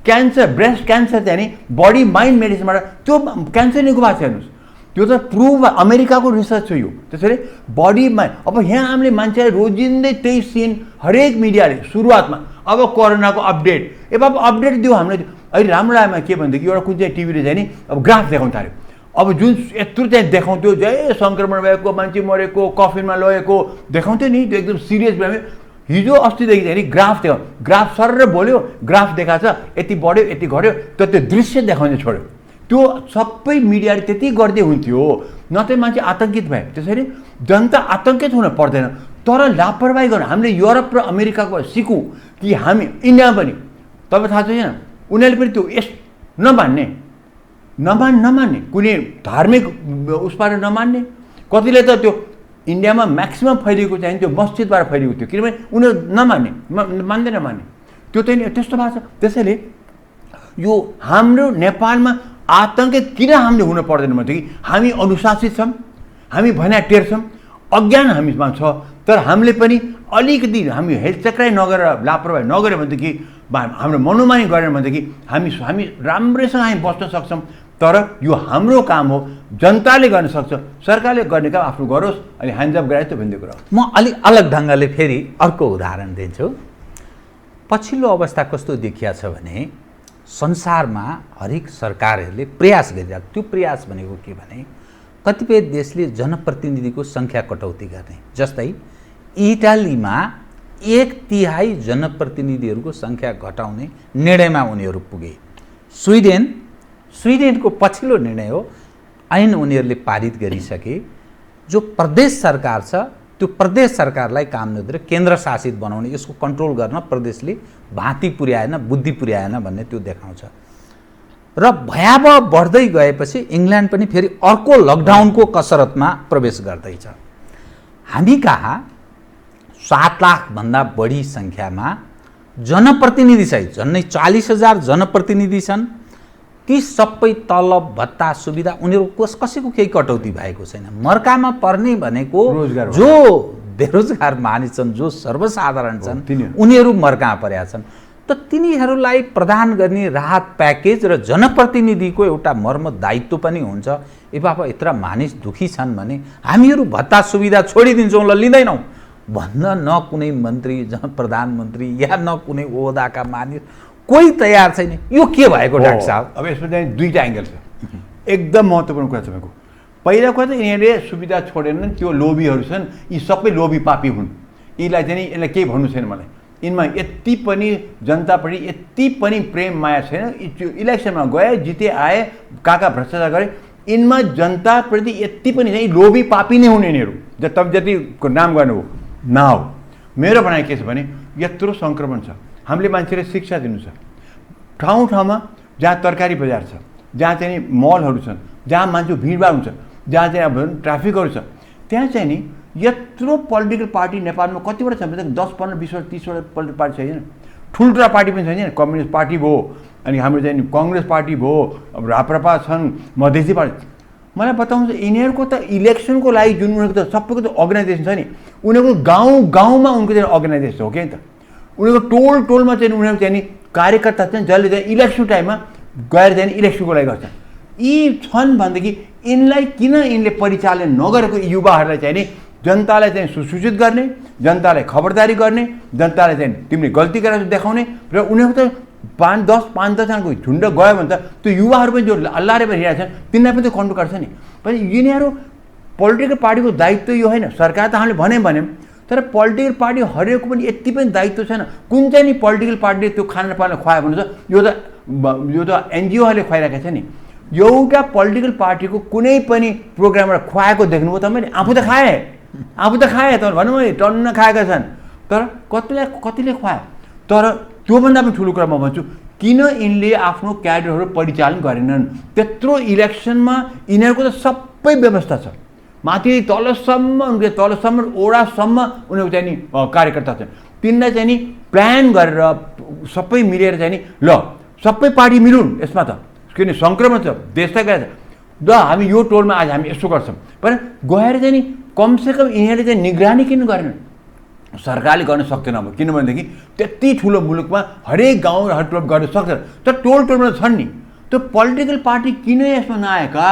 क्यान्सर, ब्रेस्ट क्यान्सर चाहिँ नि बडी माइन्ड मेडिसिनबाट त्यो क्यान्सर निको भएको छ। हेर्नुहोस् त्यो त प्रुभ, अमेरिकाको रिसर्च हो यो। त्यसैले बडी माइन्ड। अब यहाँ हामीले मान्छेलाई रोजिँदै त्यही सिन हरेक मिडियाले सुरुवातमा अब कोरोनाको अपडेट, बाबा अपडेट दियो हामीले। अहिले राम्रो लागेमा के भनेदेखि एउटा कुन चाहिँ टिभीले चाहिँ नि अब ग्राफ देखाउनु थाल्यो। अब जुन यत्रो चाहिँ देखाउँथ्यो, जय सङ्क्रमण भएको, मान्छे मरेको, कफिनमा लगेको देखाउँथ्यो नि, त्यो एकदम सिरियस भयो। हिजो अस्तिदेखि चाहिँ नि ग्राफ देखाउ, ग्राफ सर बोल्यो, ग्राफ देखाएको छ, यति बढ्यो यति घट्यो, तर त्यो दृश्य देखाउने छोड्यो। त्यो सबै मिडियाले त्यति गर्दै हुन्थ्यो, नत्र मान्छे आतङ्कित भए। त्यसैले जनता आतङ्कित हुन पर्दैन, तर लापरवाही गर्नु। हामीले युरोप र अमेरिकाको सिकौँ कि हामी इन्डियामा पनि तपाईँ थाहा छैन उनीहरूले पनि त्यो नमान्ने कुनै धार्मिक उसबाट नमान्ने। कतिले त त्यो इन्डियामा म्याक्सिमम फैलिएको चाहिँ त्यो मस्जिदबाट फैलिएको थियो, किनभने उनीहरू मान्दैन त्यो चाहिँ त्यस्तो भएको छ। त्यसैले यो हाम्रो नेपालमा आतङ्कित किन हामीले हुनु पर्दैन भनेदेखि हामी अनुशासित छौँ, हामी भने टेर्छौँ, अज्ञान हामीमा छ। तर हामीले पनि अलिकति हामी हेलचक्राइ नगरेर लापरवाही नगऱ्यो भनेदेखि हाम्रो मनोमानी गरेन भनेदेखि हामी राम्रैसँग हामी बस्न सक्छौँ। तर यो हाम्रो काम हो, जनताले गर्न सक्छ, सरकारले गर्ने काम आफ्नो गरोस्। अनि ह्यान्डअप गराए त भन्ने कुरा। म अलिक अलग ढङ्गले फेरि अर्को उदाहरण दिन्छु। पछिल्लो अवस्था कस्तो देखिया छ भने संसारमा हरेक सरकारहरूले प्रयास गरिरहेको। त्यो प्रयास भनेको के भने कतिपय देशले जनप्रतिनिधिको सङ्ख्या कटौती गर्ने। जस्तै इटालीमा 1/3 जनप्रतिनिधिहरूको सङ्ख्या घटाउने निर्णयमा उनीहरू पुगे। स्विडेनको पछिल्लो निर्णय हो, ऐन उनीहरूले पारित गरिसके। जो प्रदेश सरकार छ त्यो प्रदेश सरकारलाई काम नदिएर केन्द्र शासित बनाउने, यसको कन्ट्रोल गर्न प्रदेशले भाँति पुर्याएन, बुद्धि पुर्याएन भन्ने त्यो देखाउँछ। र भयावह बढ्दै गएपछि इङ्ल्यान्ड पनि फेरि अर्को लकडाउनको कसरतमा प्रवेश गर्दैछ। हामी कहाँ 7 लाखभन्दा बढी सङ्ख्यामा जनप्रतिनिधि सहित झन्डै 40,000 जनप्रतिनिधि छन्। ती सबै तलब भत्ता सुविधा उनीहरू कसैको केही कटौती भएको छैन। मर्कामा पर्ने भनेको रोजगार जो बेरोजगार मानिस छन्, जो सर्वसाधारण छन्, उनीहरू मर्कामा परेका छन्। त तिनीहरूलाई प्रदान गर्ने राहत प्याकेज र जनप्रतिनिधिको एउटा मर्म दायित्व पनि हुन्छ। ए बाबा यत्र मानिस दुखी छन् भने हामीहरू भत्ता सुविधा छोडिदिन्छौँ, ल लिँदैनौँ भन्न न कुनै मन्त्री, प्रधानमन्त्री या न कुनै ओहदाका मानिस कोही तयार छैन। यो के भएको डाक्टर साहब? अब यसमा चाहिँ दुईवटा एङ्गल छ, एकदम महत्त्वपूर्ण कुरा तपाईँको। पहिला कुरा त यिनीहरूले सुविधा छोडेनन्, त्यो लोभीहरू छन्, यी सबै लोभी पापी हुन्। यीलाई चाहिँ यसलाई केही भन्नु छैन मलाई। यिनमा यति पनि जनताप्रति यति पनि प्रेम माया छैन। इलेक्सनमा गए, जिते, आए, कहाँ भ्रष्टाचार गरे, यिनमा जनताप्रति यति पनि चाहिँ लोभी पापी नै हुन् यिनीहरू। तपाईँ जतिको नाम गर्नुभयो नहो। मेरो भनाइ के छ भने यत्रो सङ्क्रमण छ, हामीले मान्छेले शिक्षा दिनु छ। ठाउँ ठाउँमा जहाँ तरकारी बजार छ, जहाँ चाहिँ मलहरू छन्, जहाँ मान्छे भिडभाड हुन्छ, जहाँ चाहिँ अब ट्राफिकहरू छ, त्यहाँ चाहिँ नि यत्रो पोलिटिकल पार्टी नेपालमा कतिवटा छ भने 10, 15, 20, 30वटा पोलिटिकल पार्टी छैन। ठुल्ठुला पार्टी पनि छैन। कम्युनिस्ट पार्टी भयो, अनि हाम्रो चाहिँ कङ्ग्रेस पार्टी भयो, अब राप्रपा छन्, मधेसी पार्टी। मलाई बताउनु यिनीहरूको त इलेक्सनको लागि जुन उनीहरूको त सबैको त अर्गनाइजेसन छ नि, उनीहरूको गाउँ गाउँमा उनको चाहिँ अर्गनाइजेसन हो क्या त। उनीहरूको टोल टोलमा चाहिँ उनीहरू चाहिँ नि कार्यकर्ता चाहिँ जसले चाहिँ इलेक्सन टाइममा गएर चाहिँ इलेक्सनको लागि गर्छ। यी छन् भनेदेखि यिनलाई किन यिनले परिचालन नगरेको युवाहरूलाई चाहिँ नि जनतालाई चाहिँ सुसूचित गर्ने, जनतालाई खबरदारी गर्ने, जनतालाई चाहिँ तिमीले गल्ती गरेर देखाउने, र उनीहरूको त 5, 10 जनाको झुन्ड गयो भने त त्यो युवाहरू पनि जो अल्लारे पनि हिँडेका छन् तिनीलाई पनि त्यो कन्ट्रोल गर्छ नि। पनि यिनीहरू पोलिटिकल पार्टीको दायित्व यो होइन। सरकार त हामीले भन्यौँ, तर पोलिटिकल पार्टी हरेकको पनि यति पनि दायित्व छैन। कुन चाहिँ नि पोलिटिकल पार्टीले त्यो खानापाना खुवायो भने त यो त एनजिओहरूले खुवाइरहेको छ नि। एउटा पोलिटिकल पार्टीको कुनै पनि प्रोग्रामबाट खुवाएको देख्नुभयो तपाईँले? आफू त खाएँ त भनौँ है, टन्न खाएका छन्, तर कतिले खुवायो। तर त्योभन्दा पनि ठुलो कुरा म भन्छु, किन यिनले आफ्नो क्याडरहरू परिचालन गरेनन्? त्यत्रो इलेक्सनमा यिनीहरूको त सबै व्यवस्था छ, माथि तलसम्म ओडासम्म उनीहरूको चाहिँ नि कार्यकर्ता छन्। तिनलाई चाहिँ नि प्लान गरेर सबै मिलेर चाहिँ नि ल सबै पार्टी मिलौँ यसमा, त किन सङ्क्रमण छ, देशलाई गएर ल हामी यो टोलमा आज हामी यसो गर्छौँ। तर गएर चाहिँ नि कमसेकम यिनीहरूले चाहिँ निगरानी किन गरेनन्? सरकारले गर्न सक्दैन। अब किनभनेदेखि त्यति ठुलो मुलुकमा हरेक गाउँ र हर टोल गर्न सक्दैन, तर टोल टोलमा छन् नि। त्यो पोलिटिकल पार्टी किन यसमा नआएका?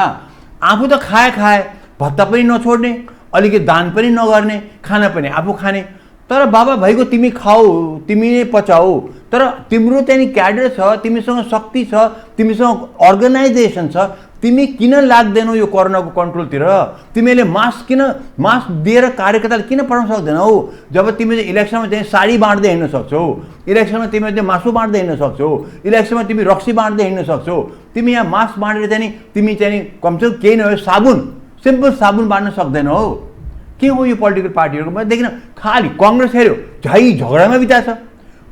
आफू त खाए, भत्ता पनि नछोड्ने, अलिकति दान पनि नगर्ने, खाना पनि आफू खाने। तर बाबा भइगयो, तिमी खाऊ, तिमी नै पचाऊ, तर तिम्रो चाहिँ क्याडर छ, तिमीसँग शक्ति छ, तिमीसँग अर्गनाइजेसन छ, तिमी किन लाग्दैनौ यो कोरोनाको कन्ट्रोलतिर? तिमीले मास्क दिएर कार्यकर्ताले किन पठाउन सक्दैनौ? जब तिमी चाहिँ इलेक्सनमा चाहिँ साडी बाँड्दै हिँड्न सक्छौ, इलेक्सनमा तिमी चाहिँ मासु बाँड्दै हिँड्न सक्छौ, इलेक्सनमा तिमी रक्सी बाँड्दै हिँड्न सक्छौ, तिमी यहाँ मास्क बाँडेर चाहिँ तिमी चाहिँ कमसेकम केही नभए साबुन, सिम्पल साबुन बाँड्न सक्दैनौ। के हो यो पोलिटिकल पार्टीहरूको? मैले देखिन खालि कङ्ग्रेस हेऱ्यो झै झगडामा बिताएछ,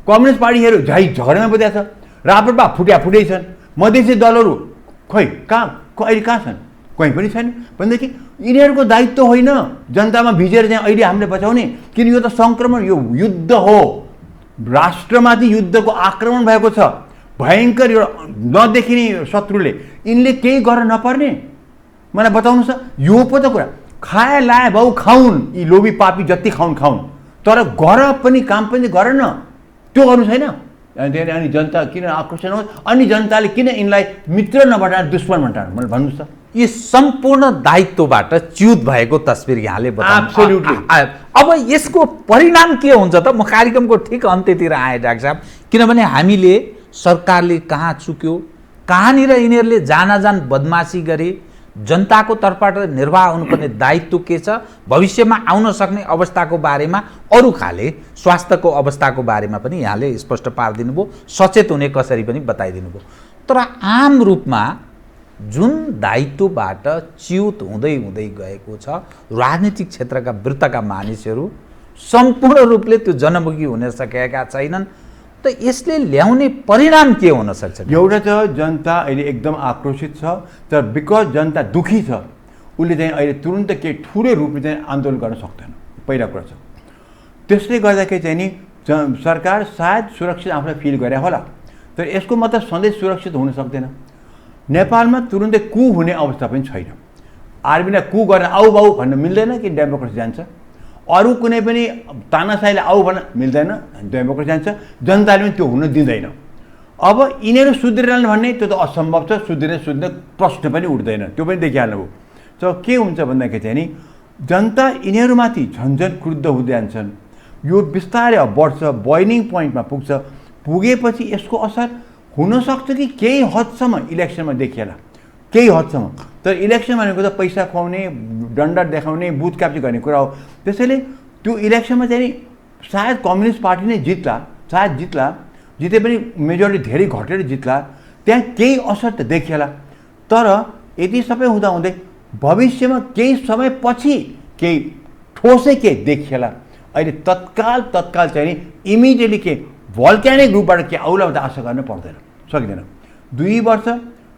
कम्युनिस्ट पार्टी हेऱ्यो झै झगडामा बिताएछ, राप्रपा फुटै छन्, मधेसी दलहरू खोइ अहिले कहाँ छन्? कहीँ पनि छैन। भनेदेखि यिनीहरूको दायित्व होइन जनतामा भिजेर चाहिँ अहिले हामीले बचाउने, किन यो त सङ्क्रमण, यो युद्ध हो, राष्ट्रमाथि युद्धको आक्रमण भएको छ, भयङ्कर यो नदेखिने शत्रुले। यिनले केही गर्न नपर्ने? मलाई बताउनुहोस् त, यो पो त कुरा। खाए लाए भाउ खाउन्, यी लोभी पापी जति खाउन्, तर गर पनि काम पनि गर न, त्यो गर्नु छैन। अनि जनता किन आक्रोशन होस्? अनि जनताले किन यिनलाई मित्र नबनाएर दुश्मन बनाएर? मलाई भन्नुहोस् त। यी सम्पूर्ण दायित्वबाट च्युत भएको तस्बिर यहाँले बताउनु। एब्सोल्युटली। अब यसको परिणाम के हुन्छ त? म कार्यक्रमको ठिक अन्त्यतिर आएँ डाक्टर साहब, किनभने हामीले सरकारले कहाँ चुक्यो, कहाँनिर यिनीहरूले जान बदमासी गरे, जनताको तर्फबाट निर्वाह हुनुपर्ने दायित्व के छ, भविष्यमा आउन सक्ने अवस्थाको बारेमा, अरू खाले स्वास्थ्यको अवस्थाको बारेमा पनि यहाँले स्पष्ट पारिदिनु भयो, सचेत हुने कसरी पनि बताइदिनु भयो। तर आम रूपमा जुन दायित्वबाट च्युत हुँदै गएको छ राजनीतिक क्षेत्रका वृत्तका मानिसहरू सम्पूर्ण रूपले त्यो जनमुखी हुन सकेका छैनन्। त यसले ल्याउने परिणाम के हुन सक्छ? एउटा त जनता अहिले एकदम आक्रोशित छ, तर बिकज जनता दुखी छ, उसले चाहिँ अहिले तुरुन्त केही ठुलो रूपले चाहिँ आन्दोलन गर्न सक्दैन, पहिला कुरा छ। त्यसले गर्दाखेरि चाहिँ नि सरकार सायद सुरक्षित आफूलाई फिल गरे होला, तर यसको मतलब सधैँ सुरक्षित हुन सक्दैन। नेपालमा तुरुन्तै कु हुने अवस्था पनि छैन। आर्मीलाई कु गरेर आऊ बाउ भन्न मिल्दैन कि डेमोक्रेसी जान्छ। अरू कुनै पनि तानाशाहीले आऊ भन्न मिल्दैन, डेमोक्रेसी जान्छ। जनताले पनि त्यो हुन दिँदैन। अब यिनीहरू सुध्रिरहन् भन्ने त्यो त असम्भव छ। सुध्रिने प्रश्न पनि उठ्दैन, त्यो पनि देखिहाल्नुभयो। त के हुन्छ भन्दाखेरि चाहिँ नि जनता यिनीहरूमाथि झन्झन क्रुद्ध हुँदै जान्छन्। यो बिस्तारै अब बढ्छ, बोइलिङ पोइन्टमा पुग्छ। पुगेपछि यसको असर हुनसक्छ कि केही हदसम्म इलेक्सनमा देखिएला, केही हदसम्म। तर इलेक्सन भनेको त पैसा खुवाउने, डन्डा देखाउने, बुथ क्याप्चर गर्ने कुरा हो। त्यसैले त्यो इलेक्सनमा चाहिँ नि सायद कम्युनिस्ट पार्टी नै जित्ला, सायद जित्ला, जिते पनि मेजोरिटी धेरै घटेर जित्ला, त्यहाँ केही असर त देखिएला। तर यति सबै हुँदाहुँदै भविष्यमा केही समयपछि केही ठोसै केही देखिएला। अहिले तत्काल चाहिँ नि इमिडिएटली के भल्क्यानिक रूपबाट के आउला भन्दा आशा गर्न पर्दैन, सकिँदैन। 2 वर्ष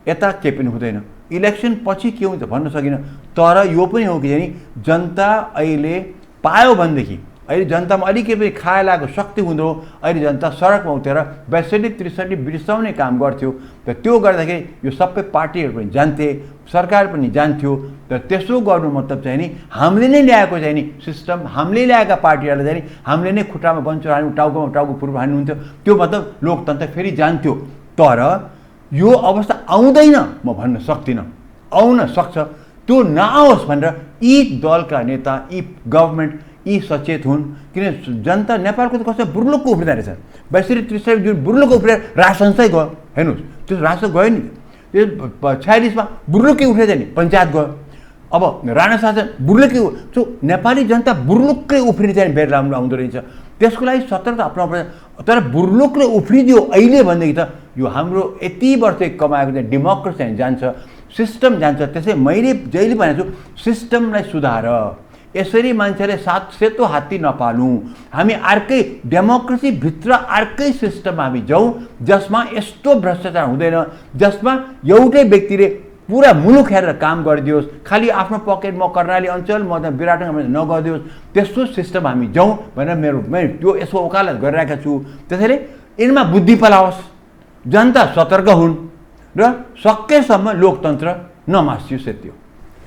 यता केही पनि हुँदैन, इलेक्सन पछि के हुन्छ भन्न सकिनँ। तर यो पनि हो कि चाहिँ नि जनता अहिले पायो भनेदेखि अहिले जनतामा अलिकति पनि खाए लागेको शक्ति हुँदो, अहिले जनता सडकमा उठेर 62-63 बिर्साउने काम गर्थ्यो। र त्यो गर्दाखेरि यो सबै पार्टीहरू पनि जान्थे, सरकार पनि जान्थ्यो। तर त्यसो गर्नु मतलब चाहिँ नि हामीले नै ल्याएको चाहिँ नि सिस्टम, हामीले ल्याएका पार्टीहरूलाई चाहिँ नि हामीले नै खुट्टामा बन्चो हाल्नु, टाउको पूर्व हाल्नुहुन्थ्यो। त्यो मतलब लोकतन्त्र फेरि जान्थ्यो। तर यो अवस्था आउँदैन म भन्न सक्दिनँ, आउन सक्छ। त्यो नआओस् भनेर यी दलका नेता, यी गभर्मेन्ट यी सचेत हुन्। किन जनता नेपालको त कस्तो बुर्लुकको उफ्रिँदो रहेछ। 62-63 जुन बुर्लुकको उफ्रेर राजसंस्थै गयो, हेर्नुहोस् त्यो राजसंस्था गयो नि। त्यो 46मा बुर्लुकै उफ्रेछ नि, पञ्चायत गयो। अब राणा शासन बुर्लुकै, सो नेपाली जनता बुर्लुकै उफ्रिने चाहिँ बेर आउँदो रहेछ। त्यसको लागि सतर्कता अप्नाउनु पर्छ। तर बुर्लुकले उफ्रिदियो अहिले भनेदेखि त यो हाम्रो यति वर्ष कमाएको चाहिँ डेमोक्रेसी चाहिँ जान्छ, सिस्टम जान्छ। त्यसै मैले जहिले भनेको छु सिस्टमलाई सुधार। यसरी मान्छेले सेतो हात्ती नपालौँ। हामी अर्कै डेमोक्रेसीभित्र अर्कै सिस्टममा हामी जाउँ जसमा यस्तो भ्रष्टाचार हुँदैन, जसमा एउटै व्यक्तिले पुरा मुलुक हेरेर काम गरिदियोस्, खालि आफ्नो पकेट म कर्णाली अञ्चल म विराटनगर नगरिदियोस्। त्यस्तो सिस्टम हामी जाउँ भनेर मैले त्यो यसो वकालत गरिरहेका छु। त्यसैले यिनमा बुद्धि पलाओस्, जनता सतर्क हुन् र सकेसम्म लोकतन्त्र नमासियोस्। यति हो।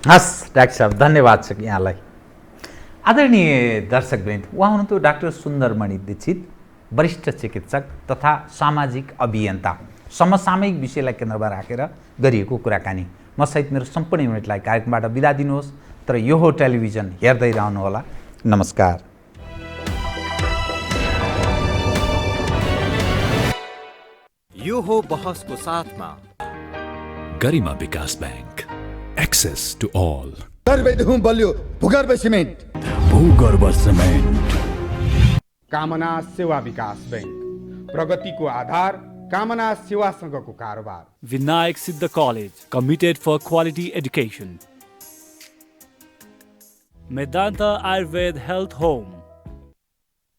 हस् डाक्टर साहब, धन्यवाद छ यहाँलाई। आदरणीय दर्शकवृन्द, उहाँ हुनुहुन्थ्यो डाक्टर सुन्दरमणि दीक्षित, वरिष्ठ चिकित्सक तथा सामाजिक अभियन्ता। समसामयिक विषयलाई केन्द्रमा राखेर गरिएको कुराकानी। म सहित मेरो सम्पूर्ण युनिटलाई कार्यक्रमबाट बिदा दिनुहोस्। तर यो हो टेलिभिजन, हेर्दै रहनुहोला। नमस्कार। यो हो बहसको साथमा गरिमा विकास बैंक, एक्सेस टु ऑल। गर्वेदहुँ बलियो भूगर्भ सिमेन्ट। भूगर्भ सिमेन्ट। कामना सेवा विकास बैंक, प्रगतिको आधार कामना सेवासँगको कारोबार। Vinayak Siddha College, committed for quality education. Medanta Ayurved Health Home,